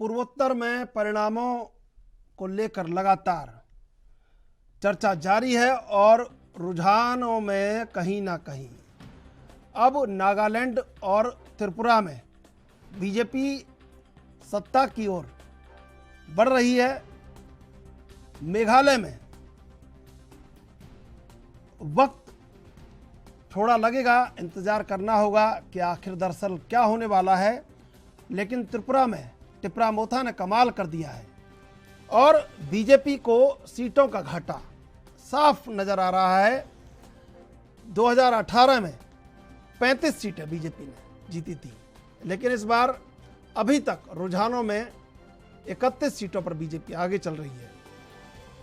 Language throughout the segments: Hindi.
पूर्वोत्तर में परिणामों को लेकर लगातार चर्चा जारी है और रुझानों में कहीं ना कहीं अब नागालैंड और त्रिपुरा में बीजेपी सत्ता की ओर बढ़ रही है। मेघालय में वक्त थोड़ा लगेगा, इंतजार करना होगा कि आखिर दरअसल क्या होने वाला है, लेकिन त्रिपुरा में टिपरा मोथा ने कमाल कर दिया है और बीजेपी को सीटों का घाटा साफ नजर आ रहा है। 2018 में 35 सीटें बीजेपी ने जीती थी, लेकिन इस बार अभी तक रुझानों में 31 सीटों पर बीजेपी आगे चल रही है।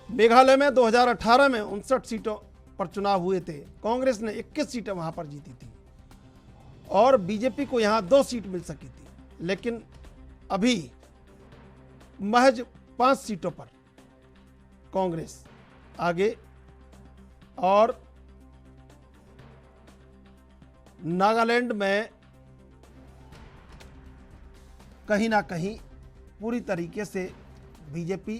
मेघालय में 2018 में 59 सीटों पर चुनाव हुए थे, कांग्रेस ने 21 सीटें वहां पर जीती थी और बीजेपी को यहां 2 सीट मिल सकी थी, लेकिन अभी महज 5 सीटों पर कांग्रेस आगे। और नागालैंड में कहीं ना कहीं पूरी तरीके से बीजेपी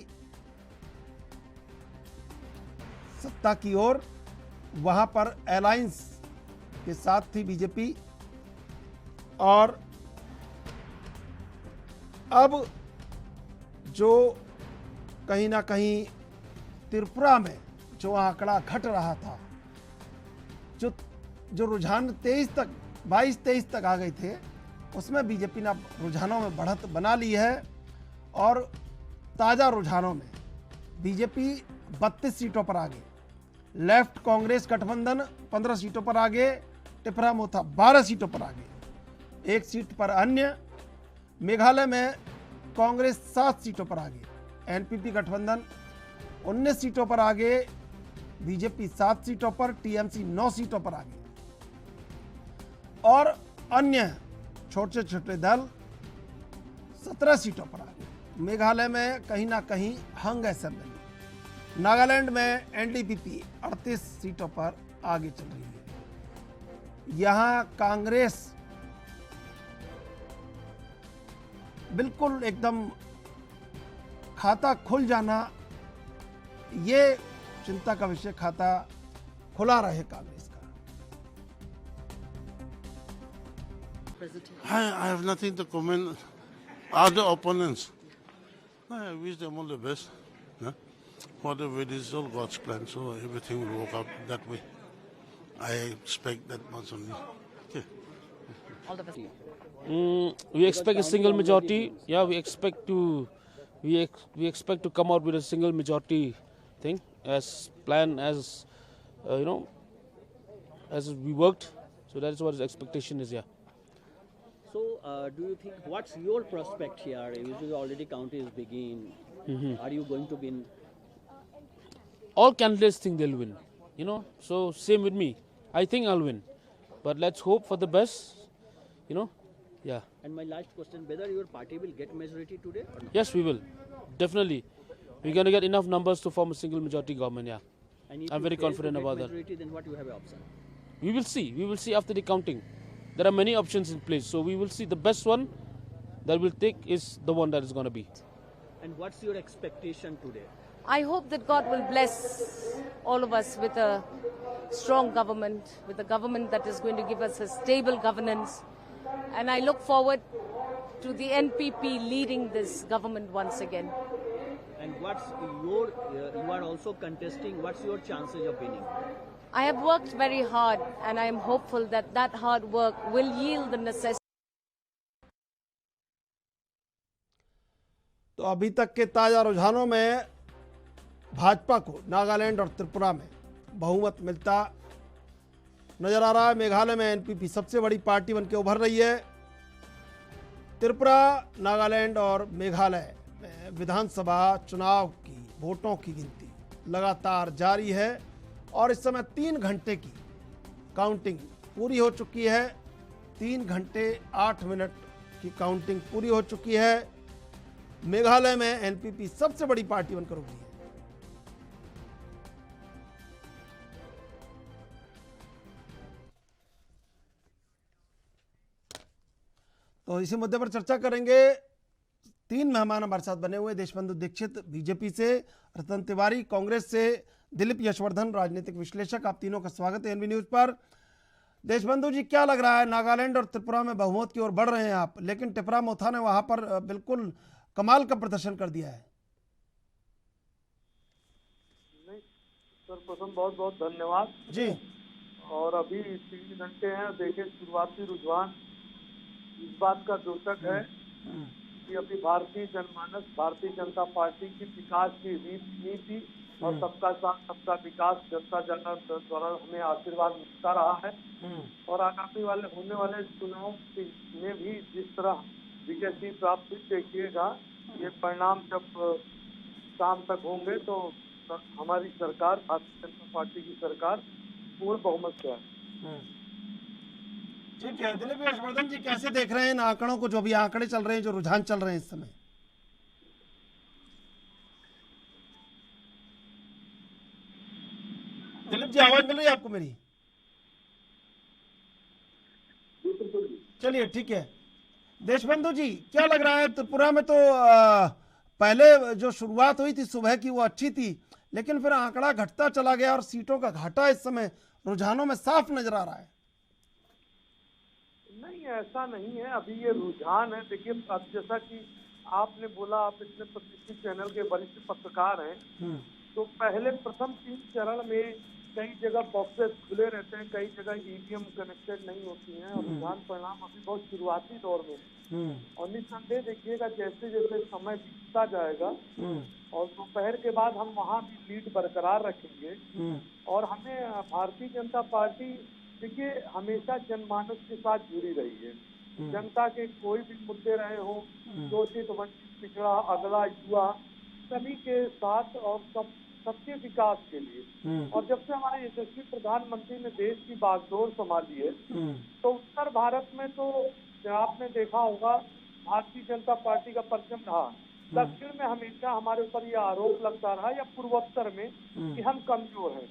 सत्ता की ओर, वहां पर अलायंस के साथ थी बीजेपी। और अब जो कहीं ना कहीं त्रिपुरा में जो आंकड़ा घट रहा था, जो रुझान 22-23 तक आ गए थे, उसमें बीजेपी ने रुझानों में बढ़त बना ली है और ताज़ा रुझानों में बीजेपी 32 सीटों पर आगे, लेफ्ट कांग्रेस गठबंधन 15 सीटों पर आगे, टिपरा मोथा 12 सीटों पर आगे, 1 सीट पर अन्य। मेघालय में कांग्रेस 7 सीटों पर आगे, एनपीपी गठबंधन 19 सीटों पर आगे, बीजेपी 7 सीटों पर, टीएमसी 9 सीटों पर आगे और अन्य छोटे छोटे दल 17 सीटों पर आगे। मेघालय में कहीं ना कहीं हंग असेंबली। नागालैंड में एनडीपीपी 38 सीटों पर आगे चल रही है। यहां कांग्रेस बिल्कुल एकदम खाता खुल जाना, ये चिंता का विषय, खाता खुला रहे कांग्रेस का। I have nothing to comment. Other opponents, I wish them all the best. Yeah? Whatever it is, all God's plan, so everything will work out that way. I expect that much only. Okay. All the best. We expect a single majority. Yeah, we expect to come out with a single majority thing as planned, as as we worked. So that is what his expectation is. Yeah. So, do you think, what's your prospect here? Usually already county is begin. Are you going to win? All candidates think they'll win. So same with me. I think I'll win, but let's hope for the best. Yeah. And my last question, whether your party will get majority today or not? Yes, we will. Definitely. We're going to get enough numbers to form a single majority government, yeah. And if I'm you very fail confident to get about that. majority, then what you have an option? We will see. We will see after the counting. There are many options in place. So we will see. The best one that we'll take is the one that is going to be. And what's your expectation today? I hope that God will bless all of us with a strong government, with a government that is going to give us a stable governance. And I look forward to the NPP leading this government once again. And what's your, you are also contesting, what's your chances of winning? I have worked very hard and I am hopeful that that hard work will yield the necessary. तो अभी तक के ताज़ा रुझानों में भाजपा को नागालैंड और त्रिपुरा में बहुमत मिलता नजर आ रहा है। मेघालय में एनपीपी सबसे बड़ी पार्टी बनकर उभर रही है। त्रिपुरा, नागालैंड और मेघालय में विधानसभा चुनाव की वोटों की गिनती लगातार जारी है और इस समय 3 घंटे की काउंटिंग पूरी हो चुकी है। 3 घंटे 8 मिनट की काउंटिंग पूरी हो चुकी है। मेघालय में एनपीपी सबसे बड़ी पार्टी बनकर उभरी है। तो इसी मुद्दे पर चर्चा करेंगे तीन मेहमान हमारे साथ बने हुए, देशबंधु दीक्षित बीजेपी से, रतन तिवारी कांग्रेस से, दिलीप यशवर्धन राजनीतिक विश्लेषक। आप तीनों का स्वागत है एनबी न्यूज पर। देशबंधु जी, क्या लग रहा है, नागालैंड और त्रिपुरा में बहुमत की ओर बढ़ रहे हैं आप, लेकिन टिपरा मोथा ने वहां पर बिल्कुल कमाल का प्रदर्शन कर दिया है। नहीं सर्वप्रथम बहुत बहुत धन्यवाद जी। और अभी 3 घंटे हैं, देखें शुरुआती रुझान इस बात का द्योतक है कि अभी भारतीय जनमानस भारतीय जनता पार्टी की विकास की नीति और सबका साथ सबका विकास जनता जनार्दन द्वारा हमें आशीर्वाद मिलता रहा है और आगामी वाले होने वाले चुनाव में भी जिस तरह विजय प्राप्त हुई, देखिएगा ये परिणाम जब शाम तक होंगे तो हमारी सरकार भारतीय जनता पार्टी की सरकार पूर्ण बहुमत से है। ठीक है, दिलीप यशवर्धन जी कैसे देख रहे हैं इन आंकड़ों को, जो भी आंकड़े चल रहे हैं, जो रुझान चल रहे हैं इस समय? दिलीप जी, आवाज मिल रही है आपको मेरी? चलिए ठीक है। देशबंधु जी, क्या लग रहा है, त्रिपुरा में तो पहले जो शुरुआत हुई थी सुबह की वो अच्छी थी, लेकिन फिर आंकड़ा घटता चला गया और सीटों का घाटा इस समय रुझानों में साफ नजर आ रहा है। नहीं ऐसा नहीं है, अभी ये रुझान है। देखिए अब जैसा कि आपने बोला, आप इतने प्रतिष्ठित चैनल के वरिष्ठ पत्रकार हैं, तो पहले प्रथम 3 चरण में कई जगह बॉक्सेस खुले रहते हैं, कई जगह ईवीएम कनेक्टेड नहीं होती हैं और रुझान परिणाम अभी बहुत शुरुआती दौर में और निस्संदेह देखिएगा जैसे जैसे समय बीतता जाएगा और दोपहर के बाद हम वहाँ भी लीड बरकरार रखेंगे और हमें भारतीय जनता पार्टी देखिए हमेशा जनमानस के साथ जुड़ी रही है। जनता के कोई भी मुद्दे रहे हो, शोषित वंचित पिछड़ा अगला युवा, सभी के साथ और सबके विकास के लिए। और जब से हमारे यशस्वी प्रधानमंत्री ने देश की बागडोर संभाली है तो उत्तर भारत में तो आपने देखा होगा भारतीय जनता पार्टी का परचम रहा। दक्षिण में हमेशा हमारे ऊपर यह आरोप लगता रहा या पूर्वोत्तर में कि हम कमजोर हैं,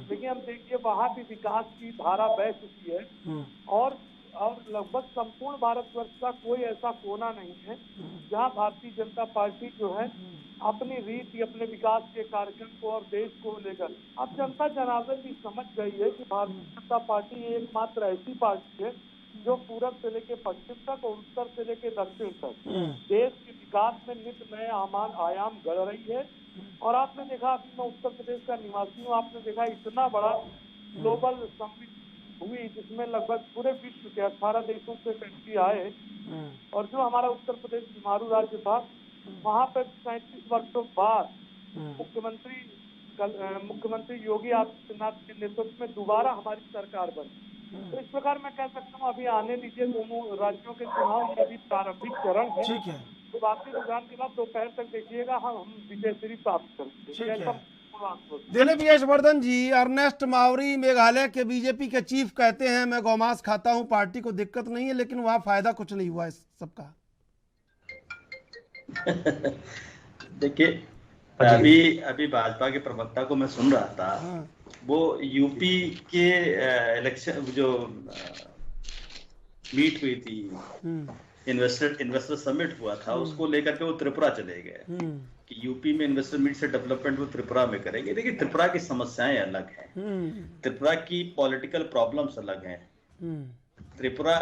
लेकिन हम देखिए वहाँ भी विकास की धारा बह चुकी है और लगभग संपूर्ण भारतवर्ष का कोई ऐसा कोना नहीं है जहाँ भारतीय जनता पार्टी जो है अपनी रीति अपने विकास के कार्यक्रम को और देश को लेकर अब जनता जनार्दन भी समझ गई है कि भारतीय जनता पार्टी एकमात्र ऐसी पार्टी है जो पूरब से लेके पश्चिम तक और उत्तर से लेके दक्षिण तक देश के विकास में नित नए आयाम गढ़ रही है। और आपने देखा, अभी मैं उत्तर प्रदेश का निवासी हूँ, आपने देखा इतना बड़ा ग्लोबल समिट हुई जिसमें लगभग पूरे विश्व के 18 देशों से व्यक्ति आए और जो हमारा उत्तर प्रदेश बीमारू राज्य था वहाँ पर 37 वर्षों बाद मुख्यमंत्री योगी आदित्यनाथ के नेतृत्व में दोबारा हमारी सरकार बनी। तो इस प्रकार मैं कह सकता हूँ अभी आने दीजिए दोनों राज्यों के चुनाव, ये भी प्रारंभिक चरण है। ठीक है, तो बाकी रुझान के बाद दोपहर तक देखिएगा हम विजय श्री प्राप्त करेंगे। दिलीप यशवर्धन जी, अर्नेस्ट मावरी मेघालय के बीजेपी के चीफ कहते हैं मैं गौमांस खाता हूं, पार्टी को दिक्कत नहीं है, लेकिन वहां फायदा कुछ नहीं हुआ इस सबका। देखिए अभी भाजपा के प्रवक्ता को मैं सुन रहा था, वो यूपी के इलेक्शन जो मीट हुई थी, इन्वेस्टर समिट हुआ था, उसको लेकर के वो त्रिपुरा चले गए कि यूपी में इन्वेस्टर मीट से डेवलपमेंट वो त्रिपुरा में करेंगे। देखिए त्रिपुरा की समस्याएं अलग हैं, त्रिपुरा की पॉलिटिकल प्रॉब्लम्स अलग हैं। त्रिपुरा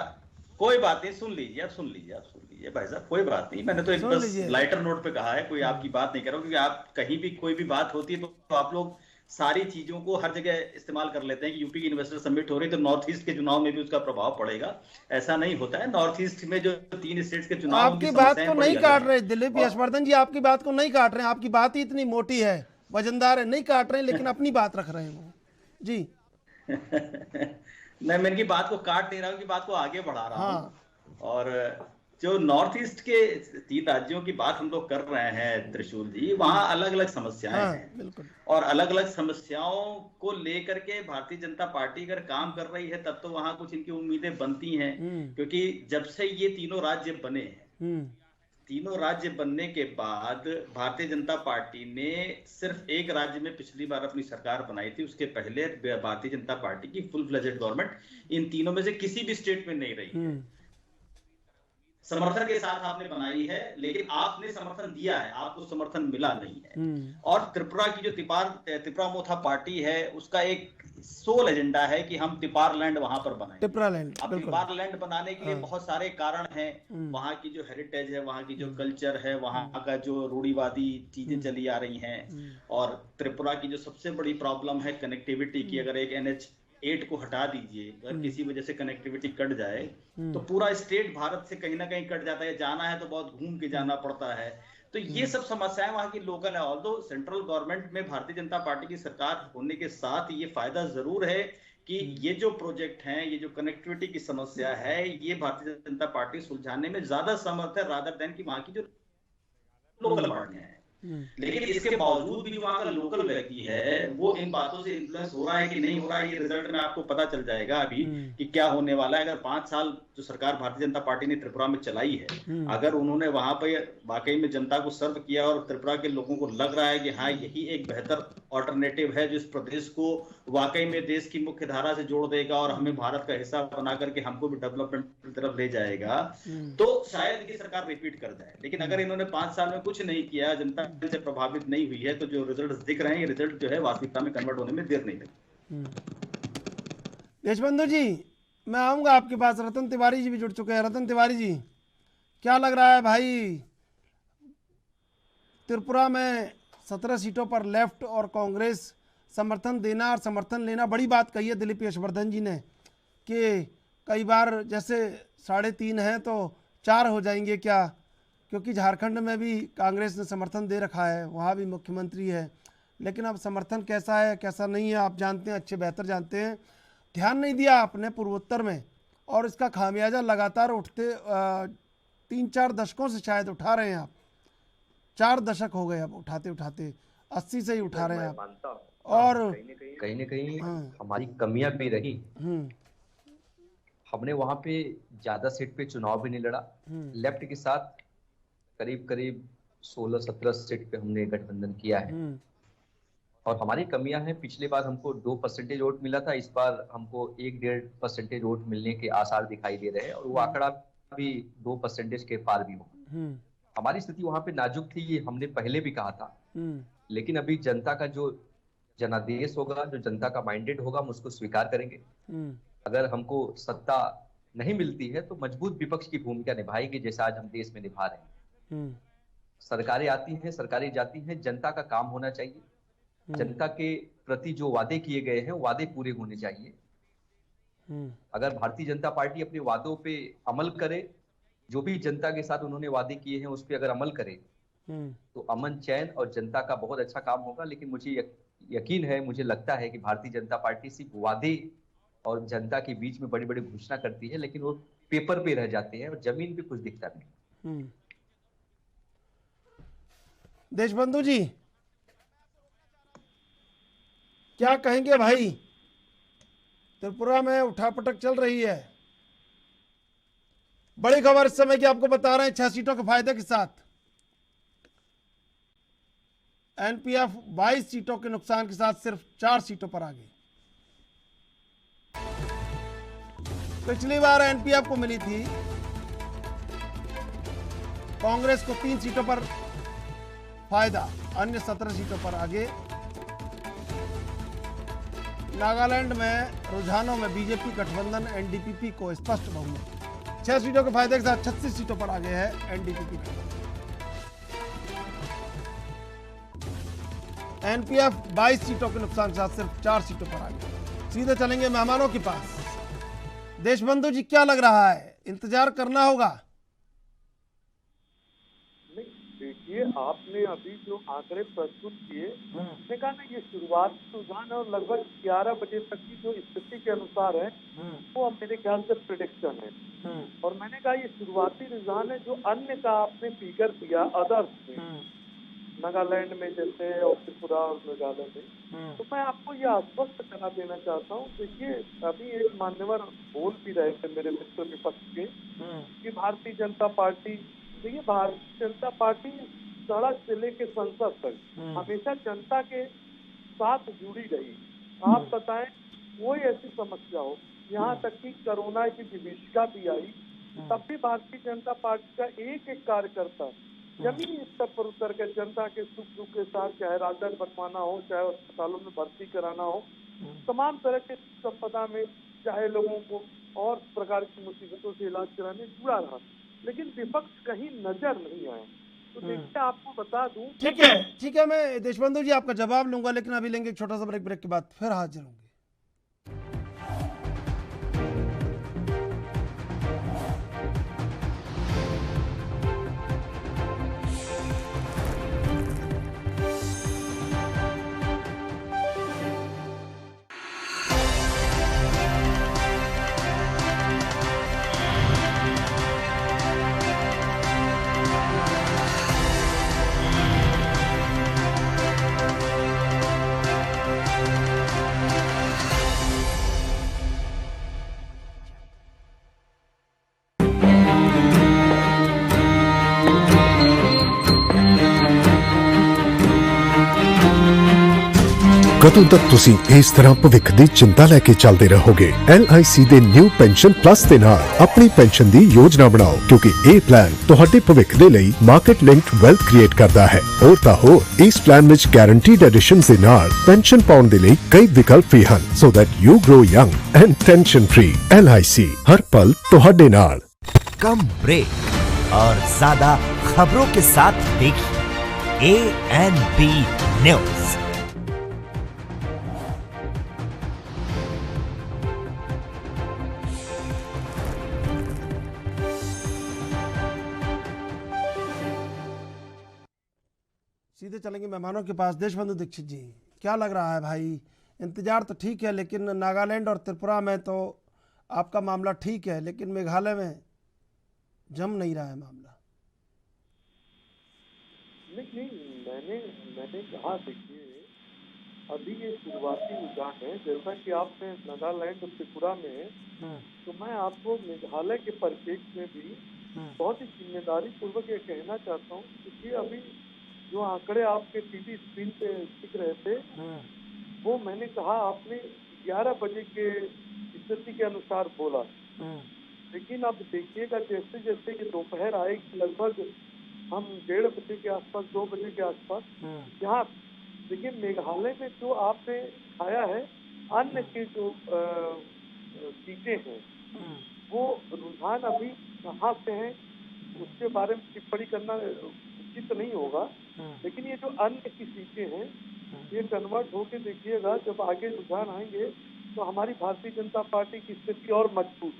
कोई बात नहीं, सुन लीजिए भाई साहब, कोई बात नहीं। मैंने तो एक बस लाइटर नोट पे कहा है, कोई आपकी बात नहीं कर रहा हूं, क्योंकि आप कहीं भी कोई भी बात होती है तो आप लोग सारी चीजों को हर जगह इस्तेमाल कर लेते हैं कि यूपी की इन्वेस्टर समिट हो रही है तो नॉर्थ ईस्ट के चुनाव में भी उसका प्रभाव पड़ेगा। ऐसा नहीं होता है। नॉर्थ ईस्ट में जो 3 स्टेट्स के चुनाव, आपकी बात को नहीं काट रहे दिलीप यशवर्धन जी, आपकी बात को नहीं काट रहे हैं, आपकी बात ही इतनी मोटी है, वजनदार है, नहीं काट रहे हैं, लेकिन अपनी बात रख रहे हैं वो जी। नहीं, मैं इनकी बात को काट नहीं रहा हूँ, बात को आगे बढ़ा रहा हूँ। और जो नॉर्थ ईस्ट के 3 राज्यों की बात हम लोग कर रहे हैं त्रिशूल जी, वहाँ अलग अलग समस्याएं हैं, बिल्कुल। और अलग अलग समस्याओं को लेकर के भारतीय जनता पार्टी अगर काम कर रही है तब तो वहाँ कुछ इनकी उम्मीदें बनती हैं, क्योंकि जब से ये तीनों राज्य बने हैं, तीनों राज्य बनने के बाद भारतीय जनता पार्टी ने सिर्फ एक राज्य में पिछली बार अपनी सरकार बनाई थी, उसके पहले भारतीय जनता पार्टी की फुल फ्लेजेड गवर्नमेंट इन तीनों में से किसी भी स्टेट में नहीं रही है। समर्थन के साथ आपने बनाई है, लेकिन आपने समर्थन दिया है, आपको समर्थन मिला नहीं है। और त्रिपुरा की जो त्रिपुरा मोथा पार्टी है, उसका एक सोल एजेंडा है कि हम तिपार लैंड वहां पर बनाएं। अब तिपार लैंड बनाने के लिए बहुत सारे कारण हैं, वहां की जो हेरिटेज है, वहां की जो कल्चर है, वहां का जो रूढ़िवादी चीजें चली आ रही हैं, और त्रिपुरा की जो सबसे बड़ी प्रॉब्लम है कनेक्टिविटी की। अगर एक NH8 को हटा दीजिए, अगर किसी वजह से कनेक्टिविटी कट जाए तो पूरा स्टेट भारत से कहीं ना कहीं कट जाता है, जाना है तो बहुत घूम के जाना पड़ता है। तो ये सब समस्याएं वहां की लोकल है। ऑल्दो सेंट्रल गवर्नमेंट में भारतीय जनता पार्टी की सरकार होने के साथ ये फायदा जरूर है कि ये जो प्रोजेक्ट हैं, ये जो कनेक्टिविटी की समस्या है, ये भारतीय जनता पार्टी सुलझाने में ज्यादा समर्थ है रादर देन की वहां की जो लोकल पार्टियां हैं। लेकिन इसके बावजूद भी जो वहां का लोकल व्यक्ति है वो इन बातों से इन्फ्लुएंस हो रहा है कि नहीं हो रहा है, ये रिजल्ट में आपको पता चल जाएगा अभी कि क्या होने वाला है। अगर 5 साल जो सरकार भारतीय जनता पार्टी ने त्रिपुरा में चलाई है, अगर उन्होंने वहां पे वाकई में जनता को सर्व किया और त्रिपुरा के लोगों को लग रहा है कि हाँ यही एक बेहतर ऑल्टरनेटिव है जो इस प्रदेश को वाकई में देश की मुख्य धारा से जोड़ देगा और हमें भारत का हिस्सा बना करके हमको भी डेवलपमेंट की तरफ ले जाएगा, तो शायद ये सरकार रिपीट कर जाए। लेकिन अगर इन्होंने 5 साल में कुछ नहीं किया, जनता से प्रभावित नहीं हुई है, तो जो रिजल्ट दिख रहे हैं, ये रिजल्ट जो है वास्तविकता में कन्वर्ट होने में देर नहीं लगी। देशबंधु जी, मैं आऊंगा आपके पास। रतन तिवारी जी भी जुड़ चुके हैं। रतन तिवारी जी, क्या लग रहा है भाई, त्रिपुरा में 17 सीटों पर लेफ्ट और कांग्रेस समर्थन देना और समर्थन लेना, बड़ी बात कही है दिलीप यशवर्धन जी ने कि कई बार जैसे 3.5 है तो 4 हो जाएंगे क्या, क्योंकि झारखंड में भी कांग्रेस ने समर्थन दे रखा है, वहाँ भी मुख्यमंत्री है। लेकिन अब समर्थन कैसा है कैसा नहीं है आप जानते हैं, अच्छे बेहतर जानते हैं। ध्यान नहीं दिया आपने पूर्वोत्तर में, और इसका खामियाजा लगातार उठते 3-4 दशकों से शायद उठा रहे हैं आप। 4 दशक हो गए अब उठाते उठाते, 80 से ही उठा रहे हैं आप। और कहीं न कहीं हमारी कमियां भी रही। हमने वहां पे ज्यादा सीट पे चुनाव भी नहीं लड़ा। लेफ्ट के साथ करीब 16-17 सीट पे हमने गठबंधन किया है। और हमारी कमियां हैं, पिछले बार हमको 2% वोट मिला था, इस बार हमको 1-1.5% वोट मिलने के आसार दिखाई दे रहे हैं, और वो आंकड़ा भी 2% के पार भी होगा। हमारी स्थिति वहां पे नाजुक थी, ये हमने पहले भी कहा था। लेकिन अभी जनता का जो जनादेश होगा, जो जनता का माइंडेड होगा, हम उसको स्वीकार करेंगे। अगर हमको सत्ता नहीं मिलती है तो मजबूत विपक्ष की भूमिका निभाएंगे, जैसा आज हम देश में निभा रहे हैं। सरकारें आती हैं, सरकारें जाती हैं, जनता का काम होना चाहिए। जनता के प्रति जो वादे किए गए हैं, वादे पूरे होने चाहिए। अगर भारतीय जनता पार्टी अपने वादों पे अमल करे, जो भी जनता के साथ उन्होंने वादे किए हैं उस पे अगर अमल करे, तो अमन चैन और जनता का बहुत अच्छा काम होगा। लेकिन मुझे यकीन है, मुझे लगता है कि भारतीय जनता पार्टी सिर्फ वादे और जनता के बीच में बड़ी बड़ी घोषणा करती है, लेकिन वो पेपर पे रह जाते हैं और जमीन पे कुछ दिखता नहीं। देशबंधु जी, क्या कहेंगे भाई, त्रिपुरा में उठापटक चल रही है। बड़ी खबर इस समय की आपको बता रहे हैं, 6 सीटों के फायदे के साथ। एनपीएफ 22 सीटों के नुकसान के साथ सिर्फ 4 सीटों पर आ गई। पिछली बार एनपीएफ को मिली थी, कांग्रेस को 3 सीटों पर फायदा, अन्य 17 सीटों पर आगे। नागालैंड में रुझानों में बीजेपी गठबंधन एनडीपीपी को स्पष्ट बहुमत, 6 सीटों के फायदे के साथ 36 सीटों पर आगे है एनडीपीपी गठबंधन। एनपीएफ 22 सीटों के नुकसान के साथ सिर्फ 4 सीटों पर आगे। सीधे चलेंगे मेहमानों के पास। देशबंधु जी, क्या लग रहा है, इंतजार करना होगा? देखिए, आपने अभी जो आंकड़े प्रस्तुत किए, उसने कहा ना ये शुरुआत रुझान और लगभग 11 बजे तक की जो स्थिति के अनुसार है, वो अब मेरे ख्याल से प्रेडिक्शन है। और मैंने कहा ये शुरुआती रुझान है। जो अन्य का आपने फिगर दिया अदर्स में, नागालैंड में जैसे और त्रिपुरा और मेघालय में, तो मैं आपको ये आश्वस्त करा देना चाहता हूँ। देखिए, अभी एक मान्यवर बोल भी रहे थे मेरे मित्र विपक्ष के कि भारतीय जनता पार्टी, देखिए भारतीय जनता पार्टी सड़क से लेके संसद तक हमेशा जनता के साथ जुड़ी रही। आप बताएं, कोई ऐसी समस्या हो, यहाँ तक कि कोरोना की विभीषिका भी आई तब भी भारतीय जनता पार्टी का एक एक कार्यकर्ता जमीनी स्तर पर उतर के जनता के सुख दुख के साथ, चाहे राशन बनवाना हो, चाहे अस्पतालों में भर्ती कराना हो, तमाम तरह के संपदा में, चाहे लोगों को और प्रकार की मुसीबतों से इलाज कराने जुड़ा रहा, लेकिन विपक्ष कहीं नजर नहीं आया। तो देखिए, आपको बता दूं, ठीक है, मैं देशबंधु जी आपका जवाब लूंगा, लेकिन अभी लेंगे एक छोटा सा ब्रेक के बाद फिर हाजिर होंगे। ਕਦੋਂ ਤੱਕ ਤੁਸੀਂ ਇਸ ਤਰ੍ਹਾਂ ਭਵਿੱਖ ਦੀ ਚਿੰਤਾ ਲੈ ਕੇ ਚੱਲਦੇ ਰਹੋਗੇ? LIC ਦੇ ਨਿਊ ਪੈਨਸ਼ਨ ਪਲੱਸ ਦੇ ਨਾਲ ਆਪਣੀ ਪੈਨਸ਼ਨ ਦੀ ਯੋਜਨਾ ਬਣਾਓ, ਕਿਉਂਕਿ ਇਹ ਪਲਾਨ ਤੁਹਾਡੇ ਭਵਿੱਖ ਦੇ ਲਈ ਮਾਰਕੀਟ ਲਿੰਕਡ ਵੈਲਥ ਕ੍ਰੀਏਟ ਕਰਦਾ ਹੈ। ਹੋਰ ਤਾਂ ਹੋਰ, ਇਸ ਪਲਾਨ ਵਿੱਚ ਗਾਰੰਟੀਡ ਐਡੀਸ਼ਨਸ ਦੇ ਨਾਲ ਪੈਨਸ਼ਨ ਪਾਉਣ ਦੇ ਲਈ ਕਈ ਵਿਕਲਪ ਵੀ ਹਨ, so that you grow young and tension free. LIC हर पल ਤੁਹਾਡੇ ਨਾਲ। कम ब्रेक और ज्यादा खबरों के साथ देखिए ANB न्यूज। सीधे चलेंगे मेहमानों के पास। देशबंधु दीक्षित जी, क्या लग रहा है भाई? इंतजार तो ठीक है, लेकिन नागालैंड और त्रिपुरा में तो आपका मामला ठीक है, लेकिन मेघालय में जम नहीं रहा है मामला। नहीं, मैंने कहा, देखिए, अभी ये शुरुआती रुझान है। जैसा कि आपने नागालैंड और त्रिपुरा में, तो मैं आपको मेघालय के परिप्रेक्ष्य में भी बहुत ही जिम्मेदारी पूर्वक ये कहना चाहता हूँ, क्योंकि अभी जो आंकड़े आपके टीवी स्क्रीन पे दिख रहे थे, वो मैंने कहा आपने 11 बजे के स्थिति के अनुसार बोला, लेकिन अब देखिएगा जैसे जैसे ये दोपहर आएगी, लगभग हम 1:30 बजे के आसपास, 2 बजे के आसपास, यहाँ देखिए मेघालय में जो आपने खाया है, अन्य के जो सीटें हैं, वो रुझान अभी कहाँ से हैं उसके बारे में टिप्पणी करना उचित नहीं होगा, लेकिन ये जो अन्य की सीटें हैं, ये कन्वर्ट होके देखिएगा, जब आगे रुझान आएंगे तो हमारी भारतीय जनता पार्टी की स्थिति और मजबूत,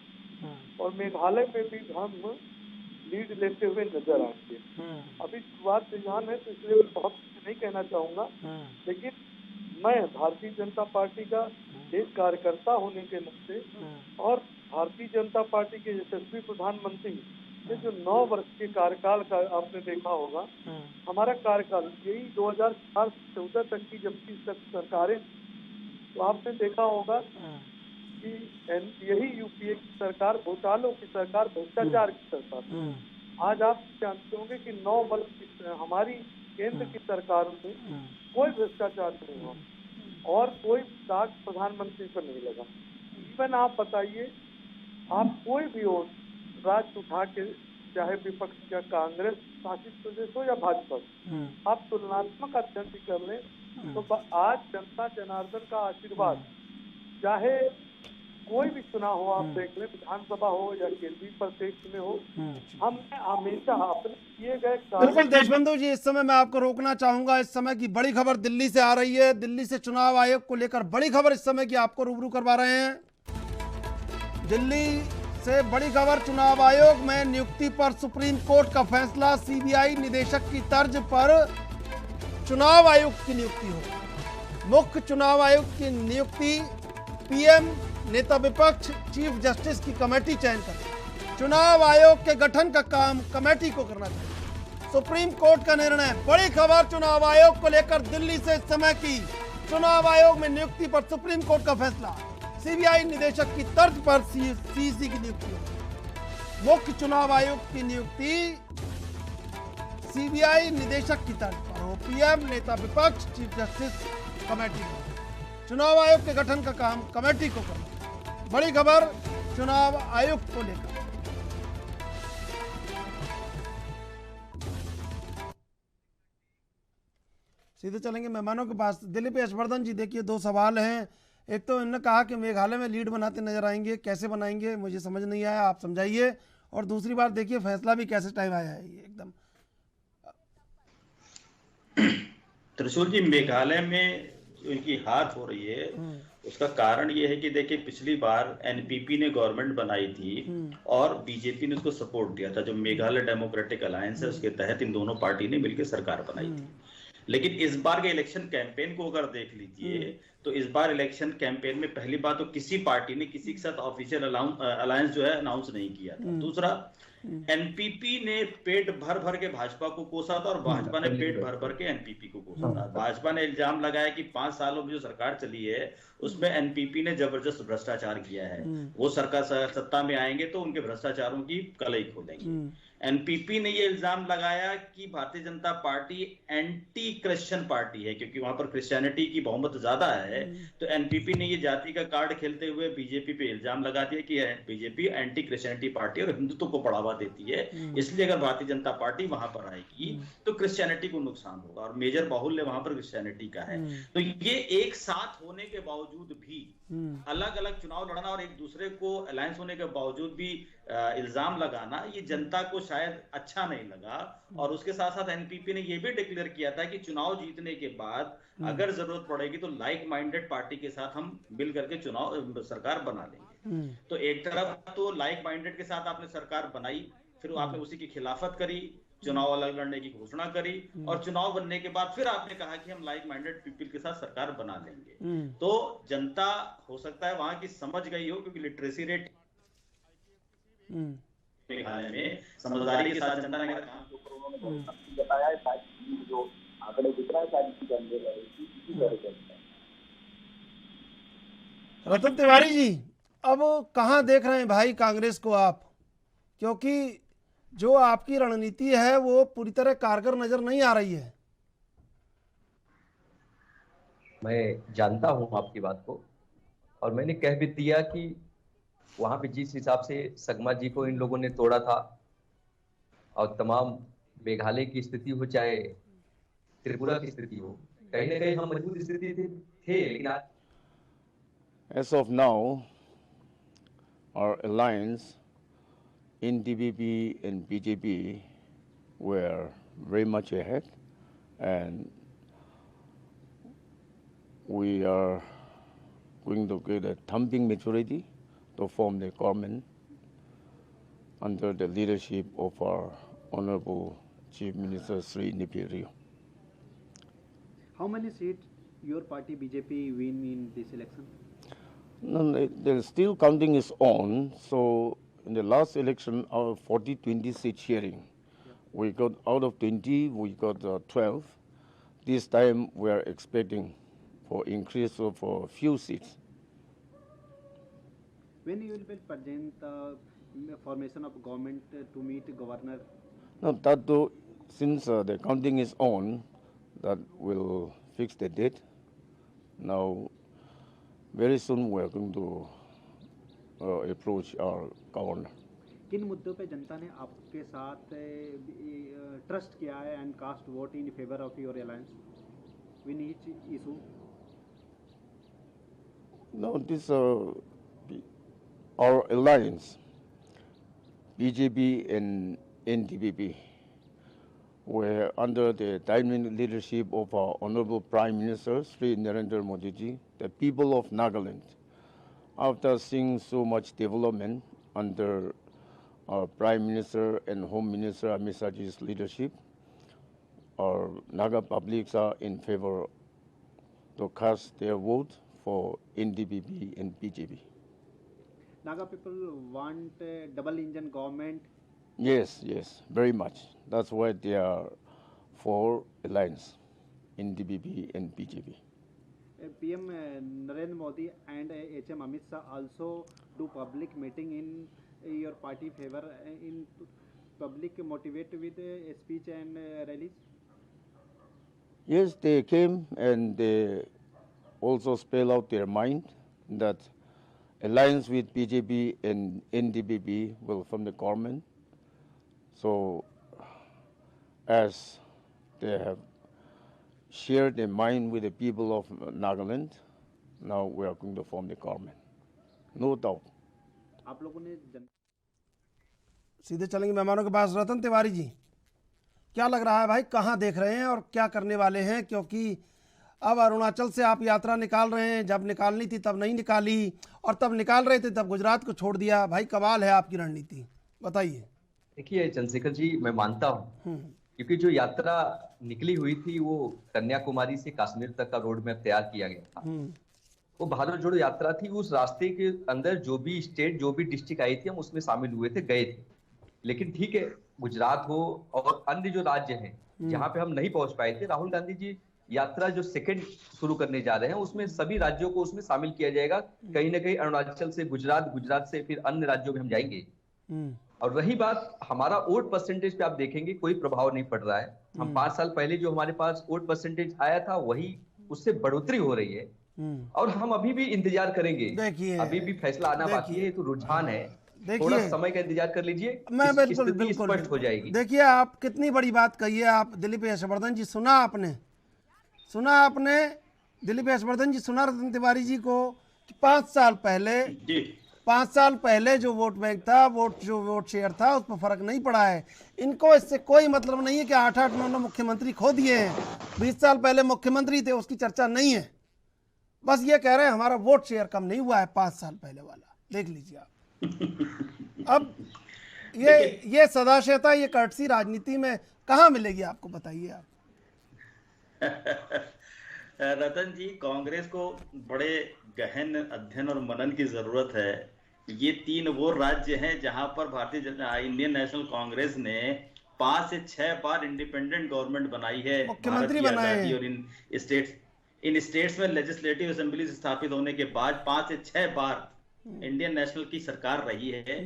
और मेघालय में भी हम लीड लेते हुए नजर आएंगे। अभी शुरुआत रुझान है, तो इसलिए बहुत कुछ नहीं कहना चाहूंगा, लेकिन मैं भारतीय जनता पार्टी का एक कार्यकर्ता होने के नाते और भारतीय जनता पार्टी के यशस्वी प्रधानमंत्री, ये जो 9 वर्ष के कार्यकाल का आपने देखा होगा, हमारा कार्यकाल यही 2004 से 14 तक की जबकि सरकारें, तो आपने देखा होगा कि यही यूपीए की सरकार घोटालों की सरकार, भ्रष्टाचार की सरकार। आज आप जानते होंगे कि 9 वर्ष हमारी केंद्र की सरकार में कोई भ्रष्टाचार नहीं हुआ और कोई दाग प्रधानमंत्री पर नहीं लगा। इवन आप बताइए, आप कोई भी हो राज्य उठा के, चाहे विपक्ष या कांग्रेस शासित प्रदेश हो या भाजपा, आप तुलनात्मक अध्ययन भी कर लें, तो आज जनता जनार्दन का आशीर्वाद, चाहे कोई भी चुनाव हो, आप देख लें, विधानसभा हो या केंद्रीय प्रत्यक्ष में हो, हमने हमेशा अपने किए गए। बिल्कुल देशबंधु जी, इस समय मैं आपको रोकना चाहूंगा। इस समय की बड़ी खबर दिल्ली से आ रही है। दिल्ली से चुनाव आयोग को लेकर बड़ी खबर इस समय की आपको रूबरू करवा रहे हैं। दिल्ली से बड़ी खबर, चुनाव आयोग में नियुक्ति पर सुप्रीम कोर्ट का फैसला, CBI निदेशक की तर्ज पर चुनाव आयुक्त की नियुक्ति हो। मुख्य चुनाव आयुक्त की नियुक्ति PM, नेता विपक्ष, चीफ जस्टिस की कमेटी चयन करे। चुनाव आयोग के गठन का काम कमेटी को करना चाहिए। सुप्रीम कोर्ट का निर्णय, बड़ी खबर चुनाव आयोग को लेकर दिल्ली से इस समय की। चुनाव आयोग में नियुक्ति पर सुप्रीम कोर्ट का फैसला, CBI निदेशक की तर्ज पर CEC की नियुक्ति हो। मुख्य चुनाव आयुक्त की नियुक्ति CBI निदेशक की तर्ज पर हो। PM, नेता विपक्ष, चीफ जस्टिस कमेटी में। चुनाव आयोग के गठन का काम कमेटी को करना। बड़ी खबर चुनाव आयुक्त को लेकर। सीधे चलेंगे मेहमानों के पास। दिलीप यशवर्धन जी, देखिए 2 सवाल हैं। एक तो इन्होंने कहा कि मेघालय में लीड बनाते नजर आएंगे, कैसे बनाएंगे मुझे समझ नहीं आया, आप समझाइए। और दूसरी बात देखिए फैसला भी कैसे टाइम आया है ये एकदम। त्रिशूल जी, मेघालय में जो इनकी हार हो रही है उसका कारण ये है कि देखिए पिछली बार एनपीपी ने गवर्नमेंट बनाई थी और बीजेपी ने उसको सपोर्ट दिया था। जो मेघालय डेमोक्रेटिक अलायंस है उसके तहत इन दोनों पार्टी ने मिलकर सरकार बनाई थी। लेकिन इस बार के इलेक्शन कैंपेन को अगर देख लीजिए तो इस बार इलेक्शन कैंपेन में पहली बात तो किसी पार्टी ने किसी के साथ ऑफिशियल अलायंस जो है अनाउंस नहीं किया था। दूसरा, एनपीपी ने पेट भर भर के भाजपा को कोसा था और भाजपा ने पेट भर भर के एनपीपी को कोसा था। भाजपा ने इल्जाम लगाया कि 5 सालों में जो सरकार चली है उसमें एनपीपी ने जबरदस्त भ्रष्टाचार किया है। वो सरकार सत्ता में आएंगे तो उनके भ्रष्टाचारों की कलई खोलेंगे। एनपीपी ने ये इल्जाम लगाया कि Bharatiya Janata party anti Christian party है क्योंकि वहां पर क्रिश्चियनिटी की बहुमत ज्यादा है। तो एनपीपी ने ये जाति का कार्ड खेलते हुए बीजेपी पे इल्जाम लगा दिया कि बीजेपी एंटी क्रिश्चियनिटी पार्टी और हिंदुत्व को बढ़ावा देती है, इसलिए अगर भारतीय जनता पार्टी वहां पर आएगी तो क्रिश्चियनिटी को नुकसान होगा और मेजर बाहुल्य वहां पर क्रिश्चियनिटी का है। तो ये एक साथ होने के बावजूद भी अलग अलग चुनाव लड़ना और एक दूसरे को अलायंस होने के बावजूद भी इल्जाम लगाना ये जनता को शायद अच्छा नहीं लगा। और उसके साथ साथ एनपीपी ने यह भी डिक्लेयर किया था कि चुनाव जीतने के बाद अगर जरूरत पड़ेगी तो लाइक माइंडेड पार्टी के साथ हम मिल करके चुनाव सरकार बना लेंगे। तो एक तरफ तो लाइक माइंडेड के साथ आपने सरकार बनाई, फिर आपने उसी की खिलाफत करी, चुनाव अलग लड़ने की घोषणा करी और चुनाव बनने के बाद फिर आपने कहा कि हम लाइक माइंडेड पीपल के साथ सरकार बना लेंगे। तो जनता हो सकता है वहां की समझ गई हो क्योंकि लिटरेसी रेट मेघालय में समझदारी के साथ जनता ने काम बताया जो आंकड़े दिख रहा है। रतन तिवारी जी, अब कहाँ देख रहे हैं भाई कांग्रेस को आप, क्योंकि जो आपकी रणनीति है वो पूरी तरह कारगर नजर नहीं आ रही है। मैं जानता हूं आपकी बात को और मैंने कह भी दिया कि वहां पे जिस हिसाब से संगमा जी को इन लोगों ने तोड़ा था और तमाम मेघालय की स्थिति हो चाहे त्रिपुरा की स्थिति हो, कहीं ना कहीं हम मजबूत स्थिति थे लेकिन आज As of now, our alliance, NDPP and BJP, were very much ahead, and we are going to get a thumping majority to form the government under the leadership of our Honorable Chief Minister Sri Nipi Rio. How many seats your party BJP win in this election? No, the still counting is on. So in the last election, our 40-20 seat sharing, we got out of 20, we got 12. This time we are expecting for increase of a few seats. When you will present formation of government to meet governor? No, that too, since the counting is on, that will fix the date. Now, very soon we are going to approach our governor. किन मुद्दों पे जनता ने आपके साथ ट्रस्ट किया है and cast vote in favour of your alliance? Win each issue? No, this our alliance, BJP and NDPP, were under the dynamic leadership of our Honorable Prime Minister Sri Narendra Modi ji, the people of Nagaland. After seeing so much development under our Prime Minister and Home Minister Amit Shah's leadership, our Naga publics are in favor to cast their vote for NDPP and BJP. Naga people want a double engine government. Yes, yes, very much. That's why they are for alliance, NDPP and BJP. PM Narendra Modi and HM Amit Shah also do public meeting in your party favor in public motivate with a speech and rallies? Yes, they came and they also spell out their mind that alliance with BJP and NDPP will form the government. So, as they have share their mind with the people of Nagaland. Now we are going to form the government. No doubt. आप लोगों ने सीधे चलेंगे मेहमानों के पास। रतन तिवारी जी, क्या लग रहा है भाई, कहाँ देख रहे हैं और क्या करने वाले हैं? क्योंकि अब अरुणाचल से आप यात्रा निकाल रहे हैं, जब निकालनी थी तब नहीं निकाली, और तब निकाल रहे थे तब गुजरात को छोड़ दिया। भाई कमाल है आपकी रणनीति, बताइए। देखिए चंद्रशेखर जी, मैं मानता हूँ क्योंकि जो यात्रा निकली हुई थी वो कन्याकुमारी से कश्मीर तक का रोड मैप तैयार किया गया था। वो भारत जोड़ो यात्रा थी। उस रास्ते के अंदर जो भी स्टेट, जो भी डिस्ट्रिक्ट आई थी, हम उसमें शामिल हुए थे, गए थे। लेकिन ठीक है, गुजरात हो और अन्य जो राज्य हैं जहाँ पे हम नहीं पहुंच पाए थे, राहुल गांधी जी यात्रा जो सेकंड शुरू करने जा रहे हैं उसमें सभी राज्यों को उसमें शामिल किया जाएगा। कहीं ना कहीं अरुणाचल से गुजरात, गुजरात से फिर अन्य राज्यों में हम जाएंगे। और रही बात हमारा वोट परसेंटेज पे, आप देखेंगे कोई प्रभाव नहीं पड़ रहा है। हम 5 साल पहले जो हमारे पास वोट परसेंटेज आया था वही, उससे बढ़ोतरी हो रही है। और हम अभी भी इंतजार करेंगे, अभी भी फैसला आना बाकी है। तो रुझान है, थोड़ा समय का इंतजार कर लीजिए, मैं बिल्कुल स्पष्ट हो जाएगी। देखिए आप कितनी बड़ी बात कही है। आप दिलीप यशवर्धन जी, सुना आपने दिलीप यशवर्धन जी, सुना रतन तिवारी जी को कि 5 साल पहले जो वोट बैंक था, जो वोट शेयर था, उस पर फर्क नहीं पड़ा है। इनको इससे कोई मतलब नहीं है कि 8-8, 9-9 मुख्यमंत्री खो दिए हैं। 20 साल पहले मुख्यमंत्री थे, उसकी चर्चा नहीं है। बस ये कह रहे हैं हमारा वोट शेयर कम नहीं हुआ है 5 साल पहले वाला। देख लीजिए आप। अब ये सदाशयता, ये कर्टसी राजनीति में कहाँ मिलेगी आपको, बताइए आप। रतन जी, कांग्रेस को बड़े गहन अध्ययन और मनन की जरूरत है। ये 3 वो राज्य हैं जहां पर इंडियन नेशनल कांग्रेस ने 5 से 6 बार इंडिपेंडेंट गवर्नमेंट बनाई है, मुख्यमंत्री बनाए हैं। और इन स्टेट्स में लेजिस्लेटिव असेंबली स्थापित होने के बाद 5 से 6 बार इंडियन नेशनल की सरकार रही है।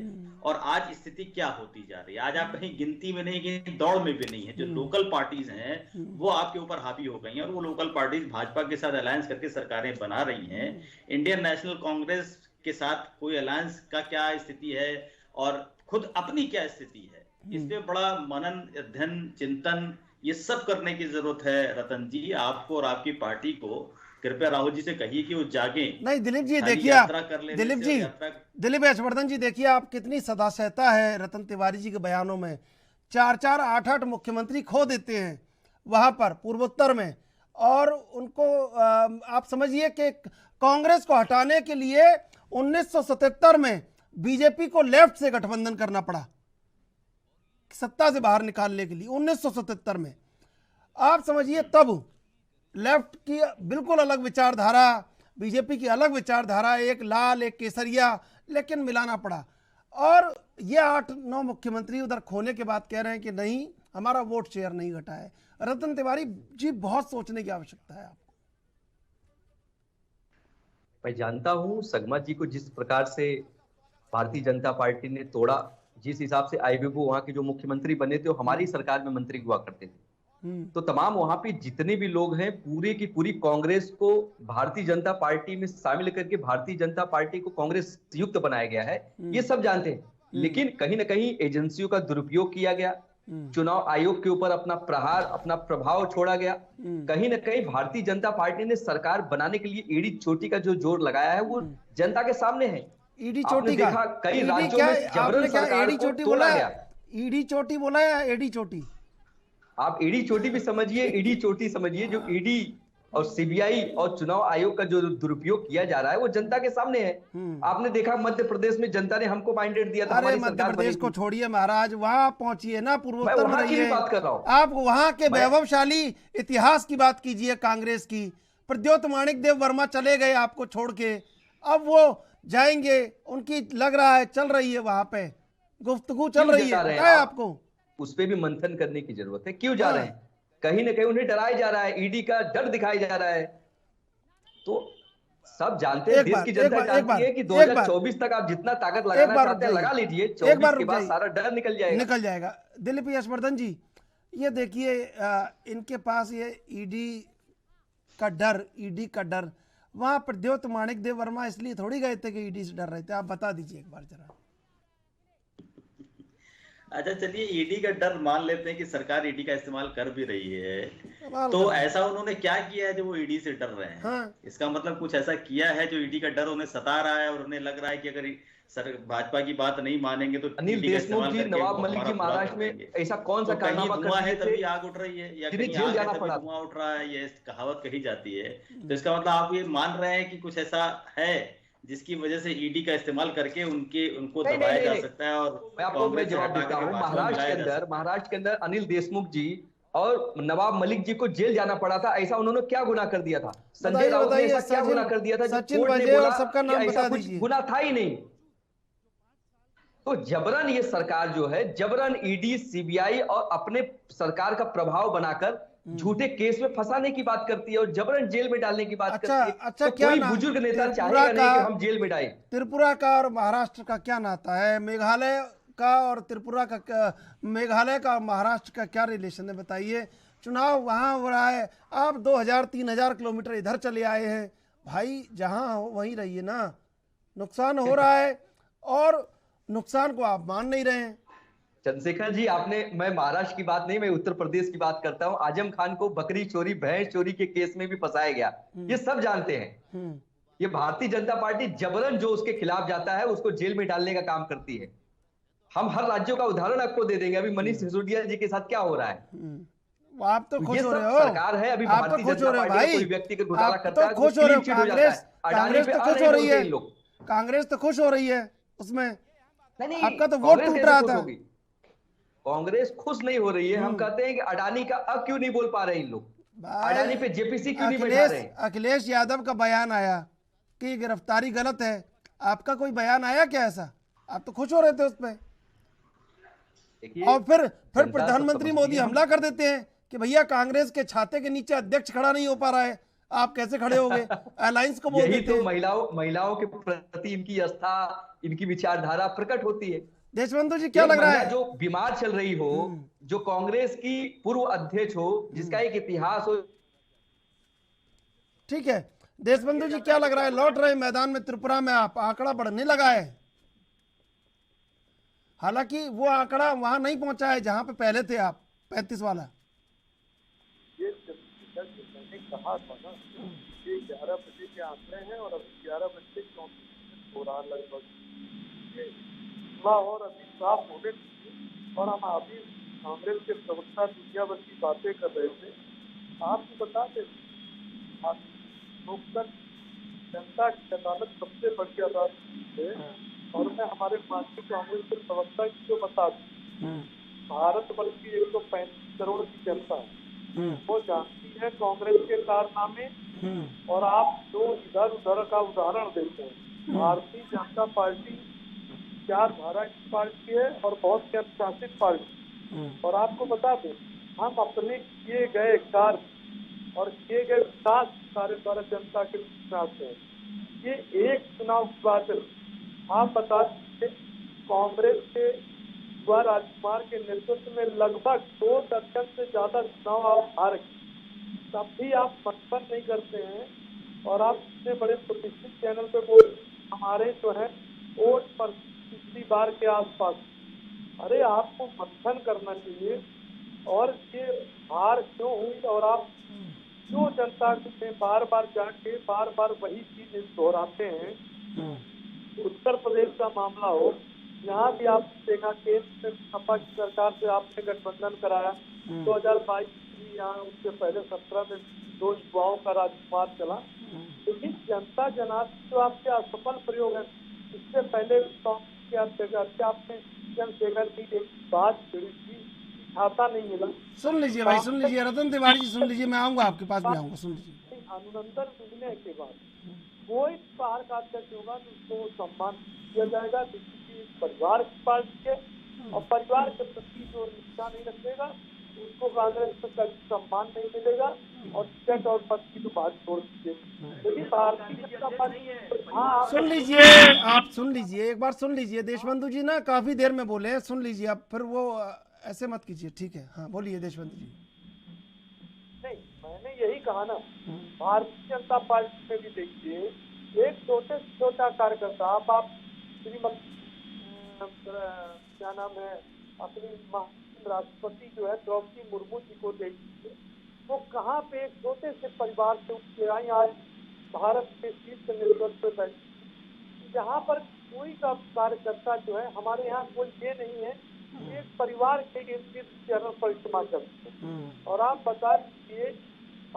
और आज स्थिति क्या होती जा रही है? आज आप कहीं गिनती में नहीं, कहीं दौड़ में भी नहीं है। जो लोकल पार्टीज हैं वो आपके ऊपर हावी हो गई हैं, और वो लोकल पार्टीज भाजपा के साथ अलायंस करके सरकारें बना रही हैं। इंडियन नेशनल कांग्रेस के साथ कोई अलायंस का क्या स्थिति है और खुद अपनी क्या स्थिति है, इस पे बड़ा मनन, अध्ययन, चिंतन, ये सब करने की जरूरत है। रतन जी, आपको और आपकी पार्टी को कृपया राहुल जी से कहिए कि वो जागे। नहीं दिलीप जी, देखिए आप, दिलीप यशवर्धन जी, देखिए आप कितनी सदाशयता है रतन तिवारी जी के बयानों में। 4-4, 8-8 मुख्यमंत्री खो देते हैं वहां पर पूर्वोत्तर में, और उनको आप समझिए कि कांग्रेस को हटाने के लिए 1977 में बीजेपी को लेफ्ट से गठबंधन करना पड़ा, सत्ता से बाहर निकालने के लिए। 1977 में आप समझिए, तब लेफ्ट की बिल्कुल अलग विचारधारा, बीजेपी की अलग विचारधारा, एक लाल एक केसरिया, लेकिन मिलाना पड़ा। और ये 8-9 मुख्यमंत्री उधर खोने के बाद कह रहे हैं कि नहीं, हमारा वोट शेयर नहीं घटा है। रतन तिवारी जी, बहुत सोचने की आवश्यकता है आपको। मैं जानता हूं संगमा जी को, जिस प्रकार से भारतीय जनता पार्टी ने तोड़ा, जिस हिसाब से आईबीबू वहां के जो मुख्यमंत्री बने थे वो हमारी सरकार में मंत्री हुआ करते थे। तो तमाम वहां पे जितने भी लोग हैं, पूरी की पूरी कांग्रेस को भारतीय जनता पार्टी में शामिल करके भारतीय जनता पार्टी को कांग्रेस युक्त बनाया गया है, ये सब जानते हैं। लेकिन कहीं ना कहीं एजेंसियों का दुरुपयोग किया गया, चुनाव आयोग के ऊपर अपना प्रहार, अपना प्रभाव छोड़ा गया। कहीं ना कहीं भारतीय जनता पार्टी ने सरकार बनाने के लिए ईडी चोटी का जो जोर लगाया है वो जनता के सामने है। ईडी चोटी का कई राज्यों में जबरन सरकार को तोड़ा गया। ईडी चोटी बोला या एडी चोटी? आप ईडी चोटी भी समझिए, ईडी चोटी समझिए। जो ईडी और सीबीआई और चुनाव आयोग का जो दुरुपयोग किया जा रहा है वो जनता के सामने है। आपने देखा मध्य प्रदेश में जनता ने हमको मैंडेट दिया था। अरे मध्य प्रदेश को छोड़िए महाराज, वहां पहुंचिए ना, पूर्वोत्तर में रहिए। बात कर रहा हूं, आप वहां के वैभवशाली इतिहास की बात कीजिए कांग्रेस की। प्रद्योत माणिक देव वर्मा चले गए आपको छोड़ के, अब वो जाएंगे, उनकी लग रहा है चल रही है, वहां पे गुफ्तगू चल रही है, पता है आपको? उस पे भी मंथन करने की जरूरत है। क्यों जा रहे हैं? कहीं ना कहीं उन्हें डराया जा रहा है, ईडी का डर दिखाया जा रहा है। तो सब जानते हैं, देश की जनता जानती है कि 2024 तक आप जितना ताकत लगाना चाहते हैं लगा लीजिए, 24 के बाद सारा डर निकल जाएगा। दिलीप यशवर्धन जी, ये देखिए, इनके पास ये ईडी का डर, वहां प्रद्योत माणिक देव वर्मा इसलिए थोड़ी गए थे कि ईडी से डर रहे थे। आप बता दीजिए एक बार जरा। अच्छा चलिए, ईडी का डर मान लेते हैं कि सरकार ईडी का इस्तेमाल कर भी रही है, कमाल तो कर- ऐसा उन्होंने क्या किया है जो वो ईडी से डर रहे हैं? हाँ। इसका मतलब कुछ ऐसा किया है जो ईडी का डर उन्हें सता रहा है और उन्हें लग रहा है कि अगर सर भाजपा की बात नहीं मानेंगे तो अनिल ईडी का देशमुख इस्तेमाल जी, करके नवाब वो मलिक जी हमारा बुरा महाराष्ट्र कर में देंगे। ऐसा कौन सा तो कहीं कारनामा धुआं कर है दिए तभी थे आग उठ रही है, या जिन्हें कहीं जेल आग है जाना तभी पड़ा? धुआं उठ रहा है, ये कहावत कही जाती है। तो इसका मतलब आप ये मान रहे हैं कि कुछ ऐसा है जिसकी वजह से ईडी का इस्तेमाल करके उनको नहीं, दबाया नहीं, जा नहीं। सकता है और मैं आपको कांग्रेस से जवाब हटा देता करके हूँ। भाजपा में मिलाया जा सकता है। महाराष्ट्र के अंदर अनिल देशमुख जी और नवाब मलिक जी को जेल जाना पड़ा था, ऐसा उन्होंने क्या गुनाह कर दिया था? संजय बताइए, राउत ने बताइए, ऐसा क्या सचिन- गुनाह कर दिया था जो सचिन कोर्ट ने वजह और बोला सबका कि नाम ऐसा बता कुछ दीजिए। गुनाह था ही नहीं? तो जबरन ये सरकार जो है, जबरन ईडी, सीबीआई और अपने सरकार का प्रभाव बनाकर झूठे केस में फंसाने की बात करती है और जबरन जेल में डालने की बात अच्छा, करती है। अच्छा, तो क्या कोई ना- बुजुर्ग नेता त्रिपुरा चाहेगा नहीं का- कि हम जेल में डालें। त्रिपुरा का और महाराष्ट्र का क्या नाता है? मेघालय का और त्रिपुरा का, मेघालय का और महाराष्ट्र का क्या रिलेशन है, बताइए। चुनाव वहाँ हो रहा है, आप 2000-3000 किलोमीटर इधर चले आए हैं। भाई जहाँ हो वहीं रहिए ना। नुकसान हो रहा है और नुकसान को आप मान नहीं रहे हैं। चंद्रशेखर जी, मैं महाराष्ट्र की बात नहीं, मैं उत्तर प्रदेश की बात करता हूं। आजम खान को बकरी चोरी, भैंस चोरी के केस में भी फंसाया गया, ये सब जानते हैं। ये भारतीय जनता पार्टी जबरन जो उसके खिलाफ जाता है उसको जेल में डालने का काम करती है। हम हर राज्यों का उदाहरण आपको दे देंगे। अभी मनीष सिसोदिया जी के साथ क्या हो रहा है? आप तो खुश ये हो सब रहे हो। सरकार है। अभी आप तो भारतीय खुश हो जनता रहे हो पार्टी का भाई। कोई व्यक्ति का घोटाला आप करता तो है, खुश हो रहे हो। क्लीन चिट हो जाता कांग्रेस है। अडानी कांग्रेस पे तो खुश अड़े हो बोलते रही हैं है। इन लोग। कांग्रेस तो खुश हो रही है उसमें। नहीं, आपका तो वोट कांग्रेस टूट कैसे रहा खुश था। होगी? कांग्रेस खुश नहीं हो रही है। हम कहते हैं कि अडानी का अब क्यों नहीं बोल पा रहे इन लोग? भाई, अडानी पे जेपीसी क्यों नहीं बैठा रहे? अखिलेश यादव का बयान आया कि गिरफ्तारी गलत है। आपका कोई बयान आया क्या ऐसा? आप तो खुश हो रहे थे उस पर। और फिर प्रधानमंत्री मोदी हमला कर देते हैं कि भैया कांग्रेस के छाते के नीचे अध्यक्ष खड़ा नहीं हो पा रहा है, आप कैसे खड़े होगे? अलायंस को बोल यही देते तो हैं। महिलाओं के प्रति इनकी आस्था, इनकी विचारधारा प्रकट होती है। देशबंधु जी, क्या लग रहा है? जो बीमार चल रही हो, जो कांग्रेस की पूर्व अध्यक्ष हो, जिसका एक इतिहास हो। ठीक है, देशबंधु जी क्या लग रहा है? लौट रहे मैदान में त्रिपुरा में आप, आंकड़ा बढ़ने लगा है। हालांकि वो आंकड़ा वहां नहीं पहुंचा है जहां पे पहले थे आप, 35 वाला। ये मैंने कहा था ना, ये 11 बजे के आंकड़े हैं और अभी 11 बजे 34 हो रहा लगभग। और अभी साफ होने दीजिए। और हम अभी कांग्रेस के प्रवक्ता दुनिया भर की बातें कर रहे थे। आपको बता दें, लोकतंत्र जनता की अदालत सबसे बड़ी अदालत है। और मैं हमारे माननीय कांग्रेस के प्रवक्ता की जो बता दूं, भारत वर्ष की 135 करोड़ की जनता है, वो जानती है कांग्रेस के कारनामे। और आप जो इधर उधर का उदाहरण देते हैं, भारतीय जनता पार्टी 4 धारा की पार्टी है और बहुत से अनुशासित पार्टी। और आपको बता दें, हम अपने किए गए कार्य और किए गए विकास कार्य द्वारा जनता के विश्वास है। ये एक चुनाव की बात है। आप बता दीजिए, कांग्रेस के युवा राजकुमार के नेतृत्व में लगभग 2 दर्जन से ज्यादा चुनाव आप हार गए, तब भी आप मतदान नहीं करते हैं। और आप इतने बड़े प्रतिष्ठित चैनल पे बोल हमारे जो है वोट पर पिछली बार के आसपास। अरे आपको मंथन करना चाहिए। और ये हार क्यों हुई और आप क्यों जनता में बार बार जाके बार बार वही चीज दोहराते हैं? उत्तर प्रदेश का मामला हो, यहाँ भी आपने देखा केंद्र में सपा की सरकार से आपने गठबंधन कराया। 2022 में यहाँ उससे पहले 17 में 2 युवाओं का राजकुमार चला। लेकिन जनता जनार्दन जो आपके असफल प्रयोग है, इससे पहले कांग्रेस के अध्यक्ष आपने चंद्रशेखर की एक बात छेड़ी थी, छाता नहीं मिला। सुन लीजिए भाई, सुन लीजिए रतन तिवारी जी, सुन लीजिए, मैं आऊंगा आपके पास भी आऊंगा, सुन लीजिए। अनुनंदन मिलने के बाद कोई बाहर का अध्यक्ष होगा तो उसको सम्मान दिया जाएगा, किसी परिवार की पार्टी है। और परिवार के प्रति जो निष्ठा नहीं रखेगा उसको कांग्रेस में कभी सम्मान नहीं मिलेगा। और टिकट और पद की तो बात छोड़ दीजिए। लेकिन भारतीय जनता पार्टी, हाँ सुन लीजिए, आप सुन लीजिए, एक बार सुन लीजिए। देशबंधु जी ना काफी देर में बोले हैं, सुन लीजिए आप, फिर वो ऐसे मत कीजिए, ठीक है? हाँ बोलिए देशबंधु जी। नहीं, मैंने यही कहा ना, भारतीय जनता पार्टी में भी देखिए, एक छोटे से छोटा कार्यकर्ता, आप श्रीमती क्या नाम है, अपनी राष्ट्रपति जो है द्रौपदी मुर्मू जी को दे दीजिए। वो कहाँ पे एक छोटे से परिवार से उठ के आई, आज भारत के शीर्ष नेतृत्व पे बैठी, जहाँ पर कोई का कार्यकर्ता जो है, हमारे यहाँ कोई ये नहीं है, एक परिवार के इर्द चरण परिक्रमा करते हैं। और आप बता दीजिए,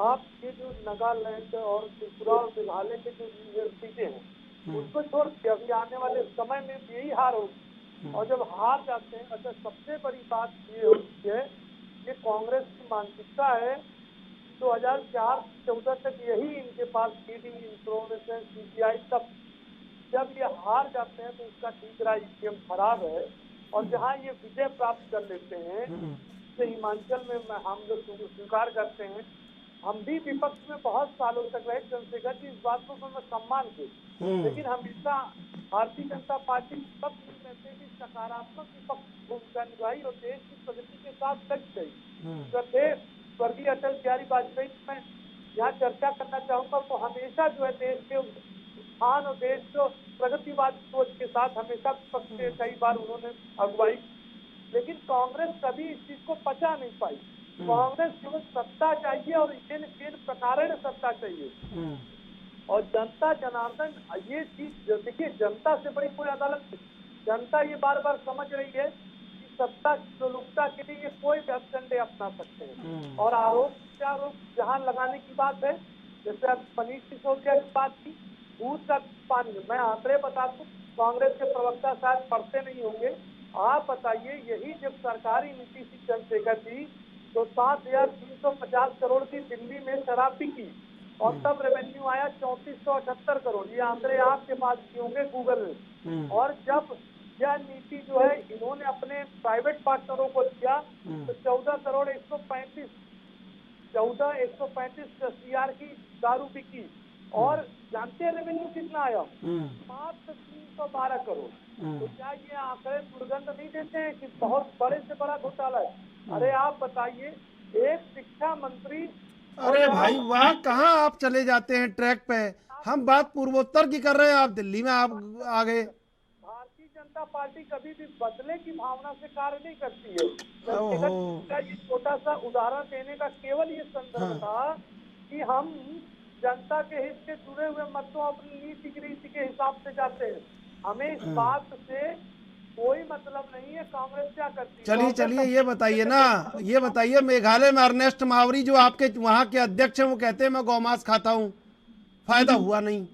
आप ये जो नागालैंड और त्रिपुरा और मेघालय के जो सीटें हैं उनको छोड़ के अभी आने वाले समय में यही हार होगी। और जब हार जाते हैं, अच्छा सबसे बड़ी बात ये होती है कि कांग्रेस की मानसिकता है 2004-14 तक यही इनके पास ईडी, इंफॉर्मेशन, सीबीआई, सब जब ये हार जाते हैं तो इसका ठीक रहा ईवीएम खराब है। और जहाँ ये विजय प्राप्त कर लेते हैं, जैसे हिमाचल में हम लोग स्वीकार करते हैं, हम भी विपक्ष में बहुत सालों तक रहे, चंद्रशेखर जी इस बात को मैं सम्मान थे, लेकिन हमेशा भारतीय जनता पार्टी विपक्ष में भी सकारात्मक विपक्ष भूमिका निभाई और देश की प्रगति के साथ लग गई। स्वर्गीय अटल बिहारी वाजपेयी मैं यहाँ चर्चा करना चाहूँगा, तो हमेशा जो है देश के उत्थान और देश को प्रगतिवादी सोच के साथ हमेशा विपक्ष के कई बार उन्होंने अगुवाई, लेकिन कांग्रेस कभी इस चीज को पचा नहीं पाई। कांग्रेस केवल सत्ता चाहिए और किन प्रकार सत्ता चाहिए। और जनता जनार्दन ये चीज देखिए, जनता से बड़ी कोई अदालत नहीं, जनता ये बार बार समझ रही है कि सत्ता लोलुपता के लिए कोई भी हथकंडे अपना सकते हैं। और आरोप जहाँ लगाने की बात है, जैसे अब मनीष सिसोदिया की बात की, दूध का पानी, मैं आंकड़े बता दूं, कांग्रेस के प्रवक्ता शायद पढ़ते नहीं होंगे, आप बताइए, यही जब सरकारी नीति थी चंद्रशेखर जी, तो 7,350 करोड़ की दिल्ली में शराब बिकी और तब रेवेन्यू आया 3478 करोड़। ये आंकड़े आपके पास भी होंगे गूगल में। और जब यह नीति जो है इन्होंने अपने प्राइवेट पार्टनरों को दिया तो 14,135 CR की दारू बिकी। और जानते हैं रेवेन्यू कितना आया? मात्र 312 करोड़। तो क्या ये आंकड़े दुर्गंध नहीं देते हैं कि बहुत बड़े से बड़ा घोटाला है? अरे आप बताइए, एक शिक्षा मंत्री, अरे भाई वाह, कहाँ आप चले जाते हैं ट्रैक पे। हम बात पूर्वोत्तर की कर रहे हैं, आप दिल्ली में आप आ गए। भारतीय जनता पार्टी कभी भी बदले की भावना से कार्य नहीं करती है। ये छोटा सा उदाहरण देने का केवल ये संदर्भ था कि हम जनता के हित से जुड़े हुए मतों अपनी नीति रीति के हिसाब से जाते हैं। हमें इस बात से कोई मतलब नहीं है कांग्रेस क्या करती है। चलिए ये बताइए ना, ये बताइए, मेघालय में अर्नेस्ट मावरी जो आपके वहाँ के अध्यक्ष हैं, वो कहते हैं मैं गौमांस खाता हूँ, फायदा हुआ नहीं।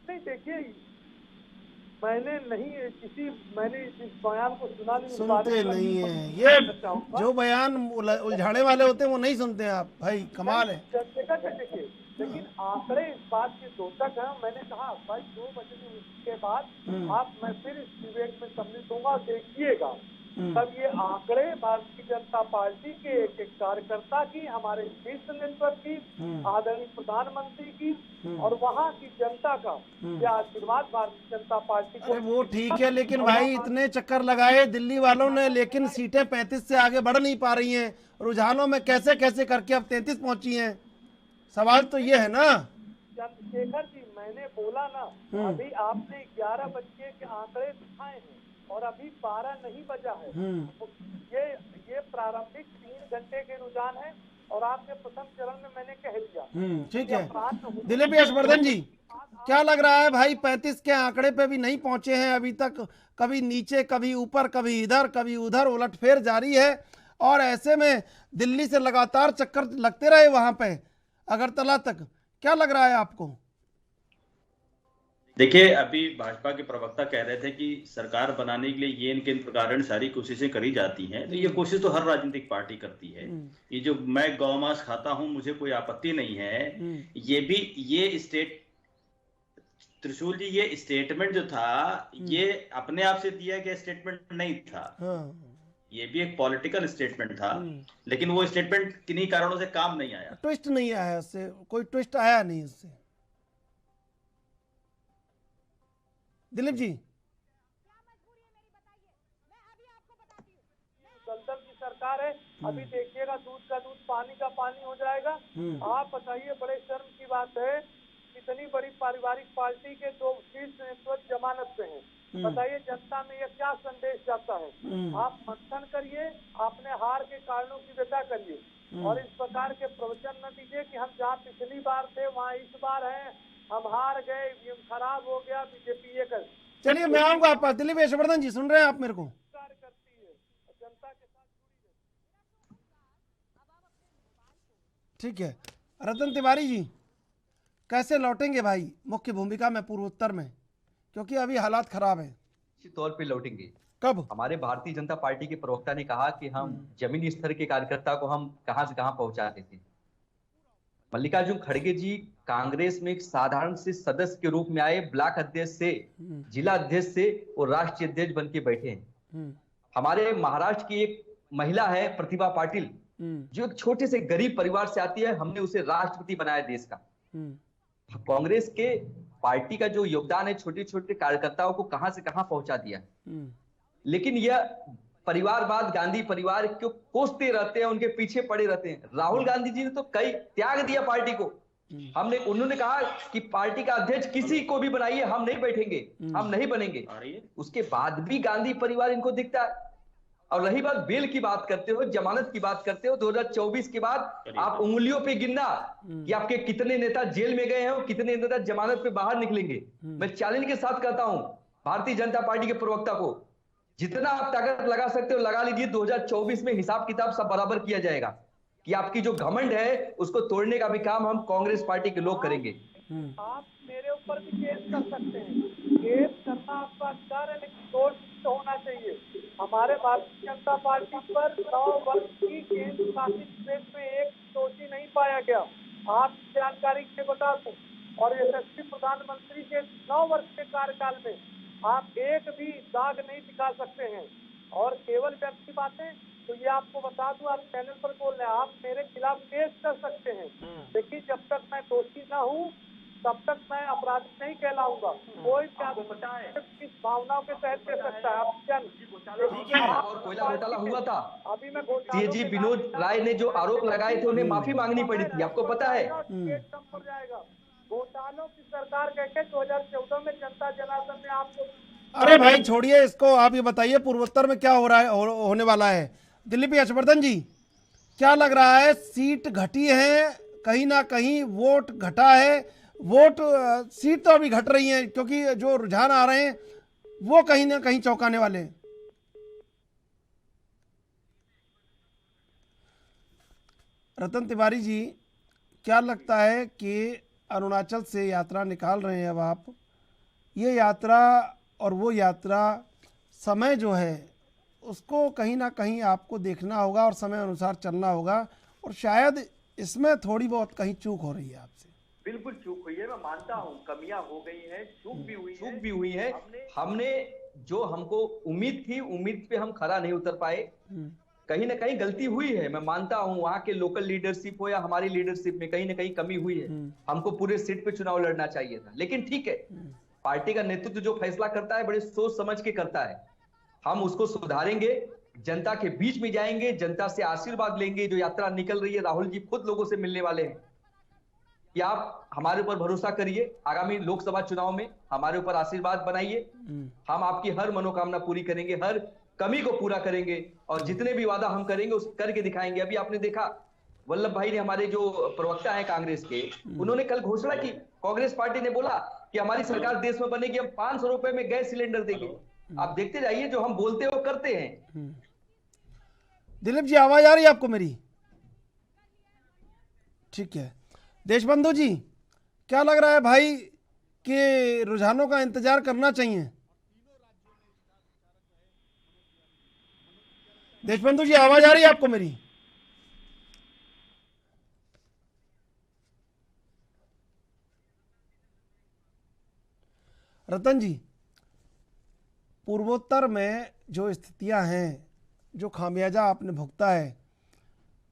नहीं देखिए, मैंने इस बयान को सुना नहीं, सुनते नहीं है। ये जो बयान उलझाने वाले होते हैं वो नहीं सुनते आप, भाई कमाल है। देखिए, लेकिन आंकड़े इस बात के द्योतक हैं। मैंने कहा भाई 2 बजे के बाद मैं फिर इस डिबेट में सम्मिलित होऊंगा, देखिएगा तब ये आंकड़े भारतीय जनता पार्टी के एक कार्यकर्ता की, हमारे शीर्ष नेतृत्व की, आदरणीय प्रधानमंत्री की और वहाँ की जनता का क्या आशीर्वाद भारतीय जनता पार्टी को। वो ठीक है, लेकिन भाई इतने चक्कर लगाए दिल्ली वालों ने, लेकिन सीटें 35 से आगे बढ़ नहीं पा रही हैं। रुझानों में कैसे कैसे करके अब 33 पहुंची हैं। सवाल तो ये है ना चंद्रशेखर जी, मैंने बोला ना, अभी आपने 11 बजे के आंकड़े दिखाए हैं और अभी 12 नहीं बजा है। ये प्रारंभिक 3 घंटे के रुझान है और आपके प्रथम चरण में मैंने कह दिया। ठीक है दिलीप यशवर्धन जी, क्या लग रहा है भाई, 35 के आंकड़े पे भी नहीं पहुंचे हैं अभी तक, कभी नीचे कभी ऊपर कभी इधर कभी उधर, उलटफेर जारी है। और ऐसे में दिल्ली से लगातार चक्कर लगते रहे वहां पे अगरतला तक, क्या लग रहा है आपको? देखिए, अभी भाजपा के प्रवक्ता कह रहे थे कि सरकार बनाने के लिए ये इनके प्रकार सारी कोशिशें करी जाती हैं। तो ये कोशिश तो हर राजनीतिक पार्टी करती है। ये जो मैं गौमांस खाता हूं, मुझे कोई आपत्ति नहीं है, ये भी त्रिशूल जी, ये स्टेटमेंट जो था ये अपने आप से दिया गया स्टेटमेंट नहीं था। ये भी एक पॉलिटिकल स्टेटमेंट था, लेकिन वो स्टेटमेंट किन्हीं कारणों से काम नहीं आया। ट्विस्ट नहीं आया उससे, कोई ट्विस्ट आया नहीं उससे। दिलीप जी, दलदल की सरकार है, अभी देखिएगा दूध का दूध पानी का पानी हो जाएगा। आप बताइए, बड़े शर्म की बात है, इतनी बड़ी पारिवारिक पार्टी के 2 शीर्ष नेतृत्व जमानत पे हैं। बताइए जनता में ये क्या संदेश जाता है? आप मंथन करिए, अपने हार के कारणों की व्यथा करिए और इस प्रकार के प्रवचन न दीजिए कि हम जहाँ पिछली बार थे वहाँ इस बार हैं, हम हार गए, खराब हो गया, बीजेपी ये कर। चलिए मैं आऊंगा आप पास। दिलीप यशवर्धन जी सुन रहे हैं आप मेरे को? करती है जनता के साथ जुड़ी है। ठीक है, रतन तिवारी जी कैसे लौटेंगे भाई मुख्य भूमिका में पूर्वोत्तर में, क्योंकि अभी हालात खराब है? निश्चित तौर पे लौटेंगे। कब? हमारे भारतीय जनता पार्टी के प्रवक्ता ने कहा कि हम जमीनी स्तर के कार्यकर्ता को हम कहां से कहां पहुंचाते थे। मल्लिकार्जुन खड़गे जी कांग्रेस में एक साधारण से सदस्य के रूप में आए, ब्लॉक अध्यक्ष से, जिला अध्यक्ष से और राष्ट्रीय अध्यक्ष बन के बैठे हैं। हमारे महाराष्ट्र की एक महिला है प्रतिभा पाटिल, जो एक छोटे से गरीब परिवार से आती है, हमने उसे राष्ट्रपति बनाया देश का। कांग्रेस के पार्टी का जो योगदान है छोटे छोटे कार्यकर्ताओं को कहां से कहां पहुंचा दिया। लेकिन यह परिवारवाद, गांधी परिवार क्यों कोसते रहते हैं, उनके पीछे पड़े रहते हैं। राहुल गांधी जी ने तो कई त्याग दिया पार्टी को। उन्होंने कहा कि पार्टी का अध्यक्ष किसी को भी बनाइए, हम नहीं बैठेंगे, हम नहीं बनेंगे। उसके बाद भी गांधी परिवार इनको दिखता है। और रही बात बेल की बात करते हो, जमानत की बात करते हो, 2024 के बाद आप उंगलियों पे गिनना कि आपके कितने नेता जेल में गए हैं और कितने नेता जमानत पे बाहर निकलेंगे। मैं चैलेंज के साथ कहता हूं भारतीय जनता पार्टी के प्रवक्ता को, जितना आप ताकत लगा सकते हो लगा लीजिए। 2024 में हिसाब किताब सब बराबर किया जाएगा कि आपकी जो घमंड है उसको तोड़ने का भी काम हम कांग्रेस पार्टी के लोग करेंगे। आप मेरे ऊपर भी केस कर सकते हैं, केस करना आपका अधिकार है, लेकिन दोष तो होना चाहिए। हमारे भारतीय जनता पार्टी पर 9 वर्ष की केंद्र शासित प्रदेश में एक दोषी नहीं पाया गया। आप जानकारी के बता दूं, और यशस्वी प्रधानमंत्री के 9 वर्ष के कार्यकाल में आप एक भी दाग नहीं दिखा सकते हैं। और केवल व्यक्ति बातें, तो ये आपको बता दूं, आप चैनल पर बोल रहे हैं, आप मेरे खिलाफ केस कर सकते हैं, लेकिन जब तक मैं दोषी ना हूं तब तक मैं अपराधी नहीं कहलाऊंगा। कोई किस भावनाओं के तहत कह सकता है? आप और कोयला घोटाला हुआ था, अभी मैं सीएजी विनोद राय ने जो आरोप लगाए थे उन्हें माफी मांगनी पड़ी थी, आपको पता है? कम पड़ जाएगा। घोटालों की सरकार कहकर 2014 में जनता जनार्दन ने आपको। अरे भाई छोड़िए इसको, आप ये बताइए पूर्वोत्तर में क्या हो रहा है, होने वाला है? दिलीप यशवर्धन जी क्या लग रहा है, सीट घटी है कहीं ना कहीं, वोट घटा है, वोट सीट तो अभी घट रही है क्योंकि जो रुझान आ रहे हैं वो कहीं ना कहीं चौंकाने वाले हैं। रतन तिवारी जी क्या लगता है कि अरुणाचल से यात्रा निकाल रहे हैं अब आप, ये यात्रा और वो यात्रा, समय जो है उसको कहीं ना कहीं आपको देखना होगा और समय अनुसार चलना होगा, और शायद इसमें थोड़ी बहुत कहीं चूक हो रही है आपसे? बिल्कुल चूक हुई है, मैं मानता हूं कमियां हो गई हैं, चूक भी हुई है। हमने जो हमको उम्मीद थी, उम्मीद पे हम खरा नहीं उतर पाए, कहीं ना कहीं गलती हुई है, मैं मानता हूं। वहां के लोकल लीडरशिप हो या हमारी लीडरशिप में कहीं ना कहीं कमी हुई है। हमको पूरे सीट पे चुनाव लड़ना चाहिए था, लेकिन ठीक है, पार्टी का नेतृत्व जो फैसला करता है बड़े सोच समझ के करता है। हम उसको सुधारेंगे, जनता के बीच में जाएंगे, जनता से आशीर्वाद लेंगे। जो यात्रा निकल रही है, राहुल जी खुद लोगों से मिलने वाले हैं। कि आप हमारे ऊपर भरोसा करिए, आगामी लोकसभा चुनाव में हमारे ऊपर आशीर्वाद बनाइए, हम आपकी हर मनोकामना पूरी करेंगे, हर कमी को पूरा करेंगे, और जितने भी वादा हम करेंगे उस करके दिखाएंगे। अभी आपने देखा वल्लभ भाई ने, हमारे जो प्रवक्ता है कांग्रेस के, उन्होंने कल घोषणा की, कांग्रेस पार्टी ने बोला कि हमारी सरकार देश में बनेगी, हम 500 रुपए में गैस सिलेंडर देंगे। आप देखते जाइए, जो हम बोलते हो करते हैं। दिलीप जी आवाज आ रही है आपको मेरी? ठीक है, देशबंधु जी क्या लग रहा है भाई कि रुझानों का इंतजार करना चाहिए? देशबंधु जी आवाज आ रही है आपको मेरी? रतन जी, पूर्वोत्तर में जो स्थितियां हैं, जो खामियाजा आपने भुगता है,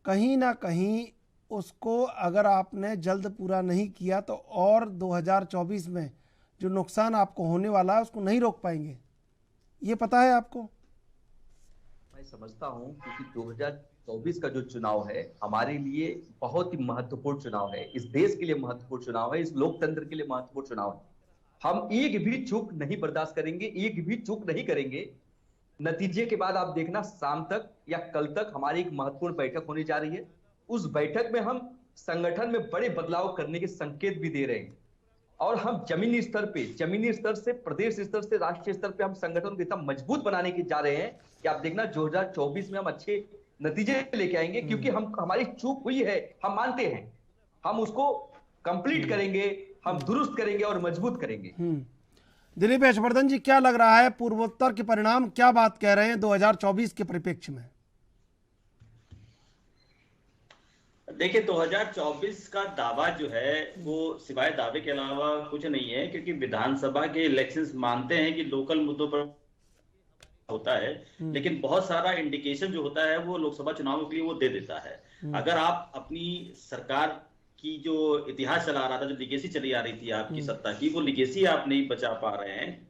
कहीं ना कहीं उसको अगर आपने जल्द पूरा नहीं किया तो और 2024 में जो नुकसान आपको होने वाला है उसको नहीं रोक पाएंगे, ये पता है आपको? मैं समझता हूं क्योंकि 2024 का जो चुनाव है हमारे लिए बहुत ही महत्वपूर्ण चुनाव है, इस देश के लिए महत्वपूर्ण चुनाव है, इस लोकतंत्र के लिए महत्वपूर्ण चुनाव है। हम एक भी चूक नहीं बर्दाश्त करेंगे, एक भी चूक नहीं करेंगे। नतीजे के बाद आप देखना शाम तक या कल तक हमारी एक महत्वपूर्ण बैठक होने जा रही है। उस बैठक में हम संगठन में बड़े बदलाव करने के संकेत भी दे रहे हैं और हम जमीनी स्तर से प्रदेश स्तर से राष्ट्रीय स्तर पे हम संगठन को इतना मजबूत बनाने के जा रहे हैं कि आप देखना 2024 में हम अच्छे नतीजे लेके आएंगे, क्योंकि हमारी चूक हुई है, हम मानते हैं, हम उसको कंप्लीट करेंगे, हम दुरुस्त करेंगे और मजबूत करेंगे। दिलीप यशवर्धन जी, क्या लग रहा है पूर्वोत्तर के परिणाम क्या बात कह रहे हैं 2024 के परिप्रेक्ष्य में? देखिए 2024 का दावा जो है वो सिवाय दावे के अलावा कुछ नहीं है, क्योंकि विधानसभा के इलेक्शंस मानते हैं कि लोकल मुद्दों पर होता है, लेकिन बहुत सारा इंडिकेशन जो होता है वो लोकसभा चुनावों के लिए वो दे देता है। अगर आप अपनी सरकार की जो इतिहास चला रहा था, जो लिगेसी चली आ रही थी आपकी सत्ता की, वो लिगेसी आप नहीं बचा पा रहे हैं,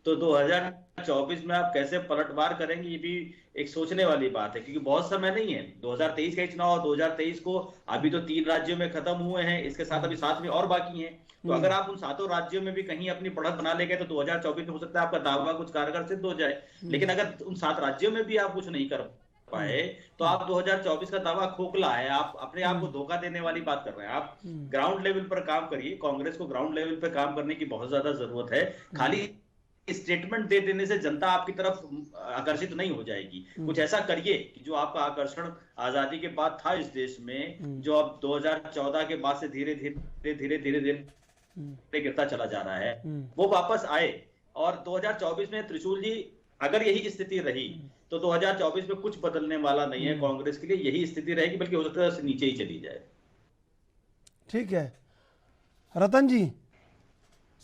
तो 2024 में आप कैसे पलटवार करेंगे ये भी एक सोचने वाली बात है, क्योंकि बहुत समय नहीं है। 2023 का चुनाव 2023 को अभी तो 3 राज्यों में खत्म हुए हैं, इसके साथ अभी 7 में और बाकी हैं। तो अगर आप उन 7 राज्यों में भी कहीं अपनी बढ़त बना ले गए तो 2024 में हो सकता है आपका दावा कुछ कारगर सिद्ध हो जाए। लेकिन अगर उन 7 राज्यों में भी आप कुछ नहीं कर पाए तो आप 2024 का दावा खोखला है, आप अपने आप को धोखा देने वाली बात कर रहे हैं। आप ग्राउंड लेवल पर काम करिए, कांग्रेस को ग्राउंड लेवल पर काम करने की बहुत ज्यादा जरूरत है। खाली स्टेटमेंट दे देने से जनता आपकी तरफ आकर्षित नहीं हो जाएगी। कुछ ऐसा करिए कि जो आपका आकर्षण आजादी के बाद था इस देश में, जो अब 2014 के बाद से धीरे धीरे गिरता चला जा रहा है, वो वापस आए। और 2024 में त्रिशूल जी अगर यही स्थिति रही तो 2024 में कुछ बदलने वाला नहीं है कांग्रेस के लिए, यही स्थिति रहेगी, बल्कि हो सकता है उससे नीचे ही चली जाए। ठीक है रतन जी,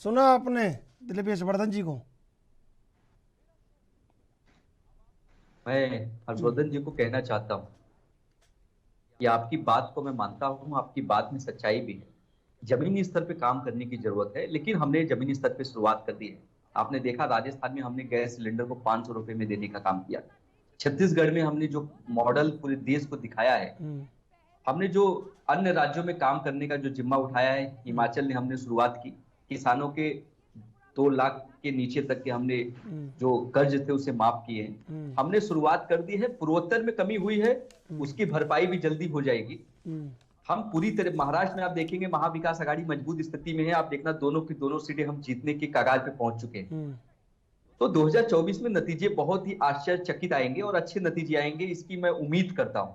सुना आपने दिलीप यशवर्धन जी को? मैं हर्षवर्धन जी को कहना चाहता हूं कि आपकी बात को मैं मानता हूं, आपकी बात में सच्चाई भी है। जमीनी स्तर पे काम करने की जरूरत है, लेकिन हमने जमीनी स्तर पे शुरुआत कर दी है। आपने देखा राजस्थान में हमने गैस सिलेंडर को 500 रुपए में देने का काम किया। छत्तीसगढ़ में हमने जो मॉडल पूरे देश को दिखाया है, हमने जो अन्य राज्यों में काम करने का जो जिम्मा उठाया है, हिमाचल ने हमने शुरुआत की, किसानों के 2 लाख के नीचे तक के हमने जो कर्ज थे उसे माफ किए, हमने शुरुआत कर दी है। पूर्वोत्तर में कमी हुई है, उसकी भरपाई भी जल्दी हो जाएगी। हम पूरी तरह, महाराष्ट्र में आप देखेंगे महाविकास आघाड़ी मजबूत स्थिति में है, आप देखना दोनों की दोनों सीटें हम जीतने के कगार पे पहुंच चुके हैं। तो 2024 में नतीजे बहुत ही आश्चर्यचकित आएंगे और अच्छे नतीजे आएंगे, इसकी मैं उम्मीद करता हूं।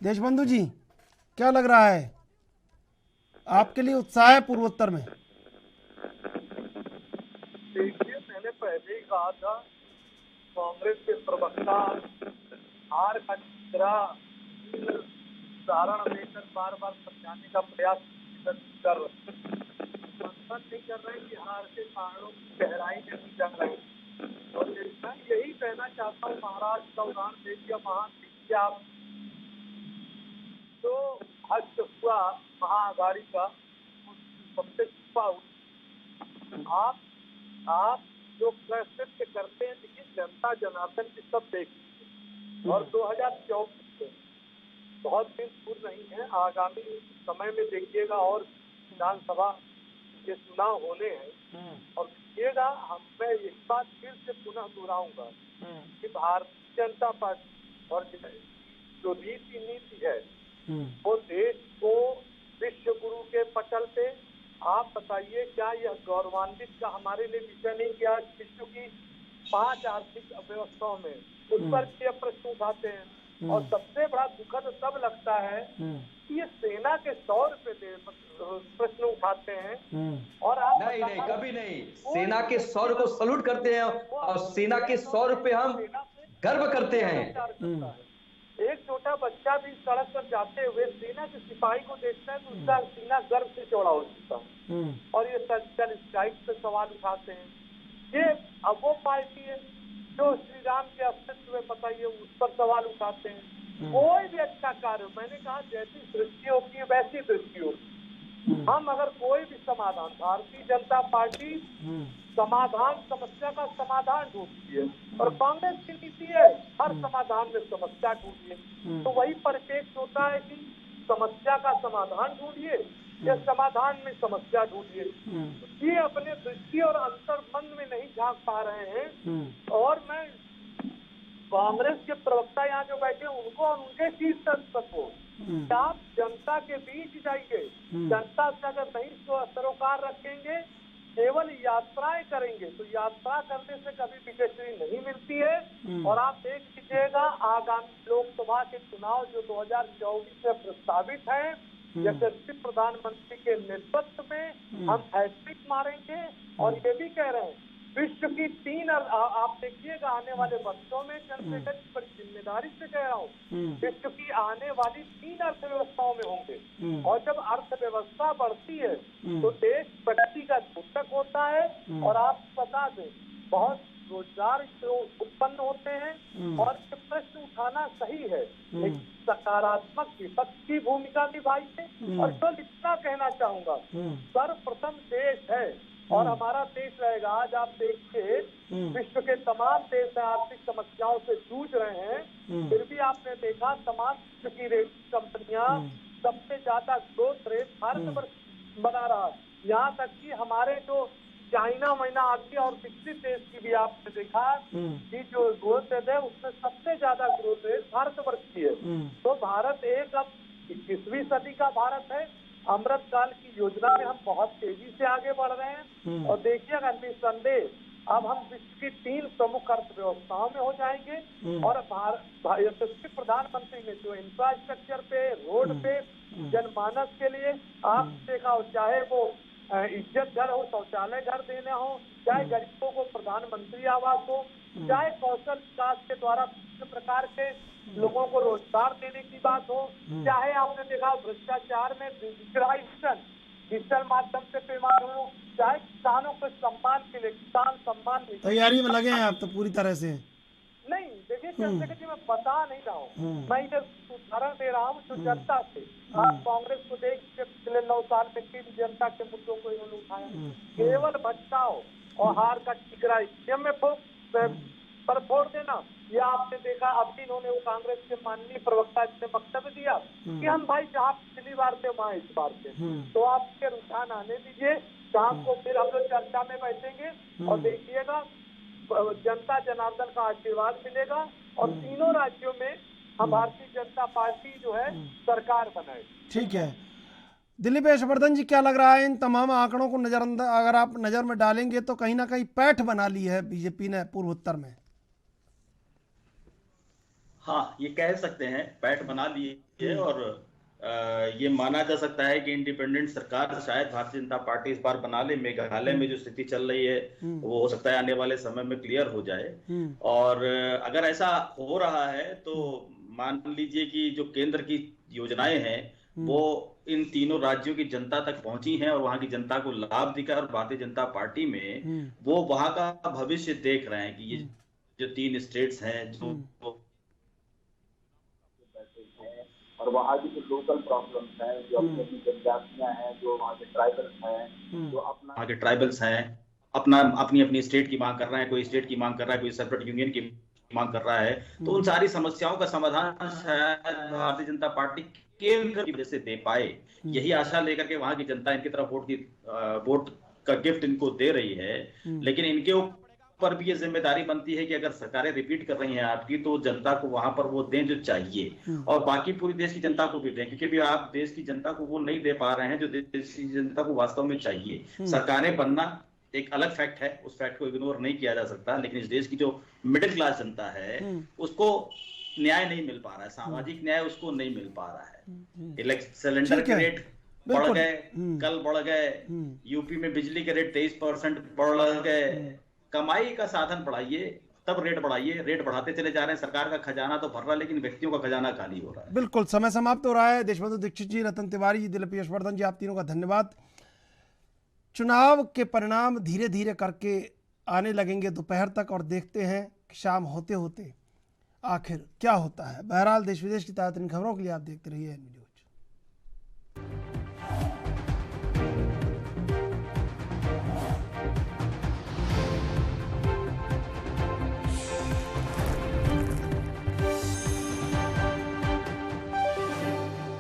देशबंधु जी, क्या लग रहा है आपके लिए उत्साह है पूर्वोत्तर में? देखिए, मैंने पहले ही कहा था, कांग्रेस के प्रवक्ता हार का चित्रा उदाहरण देकर बार बार समझाने का प्रयास कर नहीं कर रहे कि हार के कारणों की गहराई में नहीं जा रहे। और मैं यही कहना चाहता हूँ, महाराष्ट्र का उदाहरण देखिए, महान आप जो हज हुआ महाआघाड़ी का सबसे छुपा हुआ, आप जो कृत्य करते हैं, लेकिन जनता जनार्दन की सब देखिए। और 2024 बहुत दिन दूर नहीं है, आगामी समय में देखिएगा और विधानसभा के चुनाव होने हैं। और देखिएगा, मैं एक बात फिर से पुनः दोहराऊंगा कि भारतीय जनता पार्टी और जो नीति है वो देश को विश्व गुरु के पटल पे, आप बताइए क्या यह गौरवान्वित का हमारे लिए विषय नहीं? क्या विश्व की 5 आर्थिक अर्थव्यवस्थाओं में उस पर ये प्रश्न उठाते हैं? और सबसे बड़ा दुखद तब लगता है कि ये सेना के 100 रुपए प्रश्न उठाते हैं और आप नहीं, कभी नहीं। सेना के 100 को सल्यूट करते हैं और सेना के 100 रुपए हम गर्व करते हैं। एक छोटा बच्चा भी सड़क पर जाते हुए सेना के सिपाही को देखता है तो उसका सीना गर्व से चौड़ा हो जाता है। और ये सर्जिकल स्ट्राइक पे सवाल उठाते हैं। ये अब वो पार्टी है जो श्री राम के अस्तित्व में बताइए उस पर सवाल उठाते हैं। कोई भी अच्छा कार्य, मैंने कहा जैसी दृष्टि होती है वैसी दृष्टि होती। हम अगर कोई भी समाधान, भारतीय जनता पार्टी समाधान, समस्या का समाधान ढूंढती है और कांग्रेस की नीति है हर समाधान में समस्या ढूंढिए। तो वही परिपेक्ष होता है कि समस्या का समाधान ढूंढिए या समाधान में समस्या ढूंढिए। ये अपने दृष्टि और अंतर्मन में नहीं झांक पा रहे हैं। और मैं कांग्रेस के प्रवक्ता यहाँ जो बैठे उनको और उनके शीर्ष नेतृत्व को, आप जनता के बीच जाइए, जनता से अगर नहीं सरोकार रखेंगे, केवल यात्राएं करेंगे तो यात्रा करने से कभी विजयश्री नहीं मिलती है। और आप देख लीजिएगा आगामी लोकसभा के चुनाव जो 2024 में प्रस्तावित है, यशस्वी प्रधानमंत्री के नेतृत्व में हम हैट्रिक मारेंगे। और ये भी कह रहे हैं विश्व की 3 आप देखिएगा आने वाले वर्षों में, चंद्रशेखर जी बड़ी जिम्मेदारी से कह रहा हूँ, विश्व की आने वाली 3 अर्थव्यवस्थाओं में होंगे। और जब अर्थव्यवस्था बढ़ती है तो देश प्रगति का द्योतक होता है। और आप बता दें बहुत रोजगार उत्पन्न होते हैं। और ये प्रश्न उठाना सही है, एक सकारात्मक विपक्ष की भूमिका निभाई है। और केवल इतना कहना चाहूंगा, सर्वप्रथम देश है और हमारा देश रहेगा। आज आप देखिए विश्व के तमाम देश आर्थिक समस्याओं से जूझ रहे हैं, फिर भी आपने देखा तमाम विश्व की रेटिंग कंपनियां सबसे ज्यादा ग्रोथ रेट भारतवर्ष बना रहा है। यहाँ तक कि हमारे जो चाइना महीना आती और विकसित देश की भी आपने देखा कि जो ग्रोथ रेट है उसमें सबसे ज्यादा ग्रोथ रेट भारतवर्ष की है। तो भारत एक अब 21वीं सदी का भारत है। अमृत काल की योजना में हम बहुत तेजी से आगे बढ़ रहे हैं। और देखिएगा निस्संदेह अब हम विश्व की 3 प्रमुख अर्थव्यवस्थाओं में हो जाएंगे। और यशस्वी प्रधानमंत्री ने जो इंफ्रास्ट्रक्चर पे, रोड पे, जनमानस के लिए आप देखा हो, चाहे वो इज्जत घर हो, शौचालय घर देने हो, चाहे गरीबों को प्रधानमंत्री आवास हो, चाहे कौशल विकास के द्वारा विभिन्न प्रकार के लोगों को रोजगार देने की बात हो, चाहे आपने देखा भ्रष्टाचार में डिजिटल माध्यम से पेमार हो, चाहे किसानों के सम्मान के लिए किसान सम्मान। तैयारी में लगे हैं आप तो पूरी तरह से? नहीं देखिए चंद्रशेखर जी, मैं बता नहीं रहा हूँ, मैं ये उदाहरण दे रहा हूँ जो जनता से। आप कांग्रेस को देख के पिछले 9 साल में किन जनता के मुद्दों को इन्होंने उठाया, केवल भटकाओ और हार का ठिकरा में पर फोड़ देना। या आपने देखा अब इन्होंने वो कांग्रेस के माननीय प्रवक्ता ने वक्तव्य दिया कि हम भाई जहाँ पिछली बार थे वहाँ इस बार थे। तो आपके रुझान आने दीजिए, शाम को फिर हम लोग चर्चा में बैठेंगे और देखिएगा जनता जनार्दन का आशीर्वाद मिलेगा और तीनों राज्यों में हम भारतीय जनता पार्टी जो है सरकार बनाए। ठीक है दिलीप यशवर्धन जी, क्या लग रहा है इन तमाम आंकड़ों को अगर आप नजर में डालेंगे तो कहीं ना कहीं पैठ बना ली है बीजेपी ने पूर्वोत्तर में? हाँ, ये कह सकते हैं पैठ बना ली है। और ये माना जा सकता है कि इंडिपेंडेंट सरकार शायद भारतीय जनता पार्टी इस बार बना ले। मेघालय में जो स्थिति चल रही है वो हो सकता है आने वाले समय में क्लियर हो जाए। और अगर ऐसा हो रहा है तो मान लीजिए कि जो केंद्र की योजनाएं हैं वो इन तीनों राज्यों की जनता तक पहुंची हैं और वहां की जनता को लाभ दिखा। और भारतीय जनता पार्टी में वो वहां का भविष्य देख रहे हैं कि ये जो 3 स्टेट्स हैं जो और वहाँ की जो लोकल प्रॉब्लम्स हैं, जो अपनी जनजातियां हैं, जो वहाँ के ट्राइबल्स हैं, जो वहाँ के ट्राइबल्स हैं अपनी स्टेट की मांग कर रहे हैं, कोई स्टेट की मांग कर रहा है, कोई सेपरेट यूनियन की मांग कर रहा है, तो उन सारी समस्याओं का समाधान शायद भारतीय जनता पार्टी केंद्र की वजह से दे पाए। यही आशा लेकर के वहां की जनता इनकी तरफ वोट का गिफ्ट इनको दे रही है। लेकिन इनके पर भी ये जिम्मेदारी बनती है कि अगर सरकारें रिपीट कर रही हैं आपकी तो जनता को वहां पर वो दें जो चाहिए और बाकी पूरी देश की जनता को भी दें, क्योंकि भी आप देश की जनता को वो नहीं दे पा रहे हैं जो देश की जनता को वास्तव में चाहिए। सरकारें बनना एक अलग फैक्ट है, उस फैक्ट को इग्नोर नहीं किया जा सकता, लेकिन इस देश की जो मिडिल क्लास जनता है उसको न्याय नहीं मिल पा रहा है, सामाजिक न्याय उसको नहीं मिल पा रहा है। सिलेंडर के रेट बढ़ गए, कल बढ़ गए, यूपी में बिजली के रेट 23% बढ़ गए। कमाई का साधन बढ़ाइए तब रेट बढ़ाइए, रेट बढ़ाते चले जा रहे हैं, सरकार का खजाना तो भर रहा है लेकिन व्यक्तियों का खजाना खाली हो रहा है। बिल्कुल, समय समाप्त हो रहा है। देशबंधु दीक्षित जी, रतन तिवारी जी, दिलीप यशवर्धन जी, आप तीनों का धन्यवाद। चुनाव के परिणाम धीरे धीरे करके आने लगेंगे दोपहर तक और देखते हैं कि शाम होते होते आखिर क्या होता है। बहरहाल देश विदेश की ताज़ा तरीन खबरों के लिए आप देखते रहिए।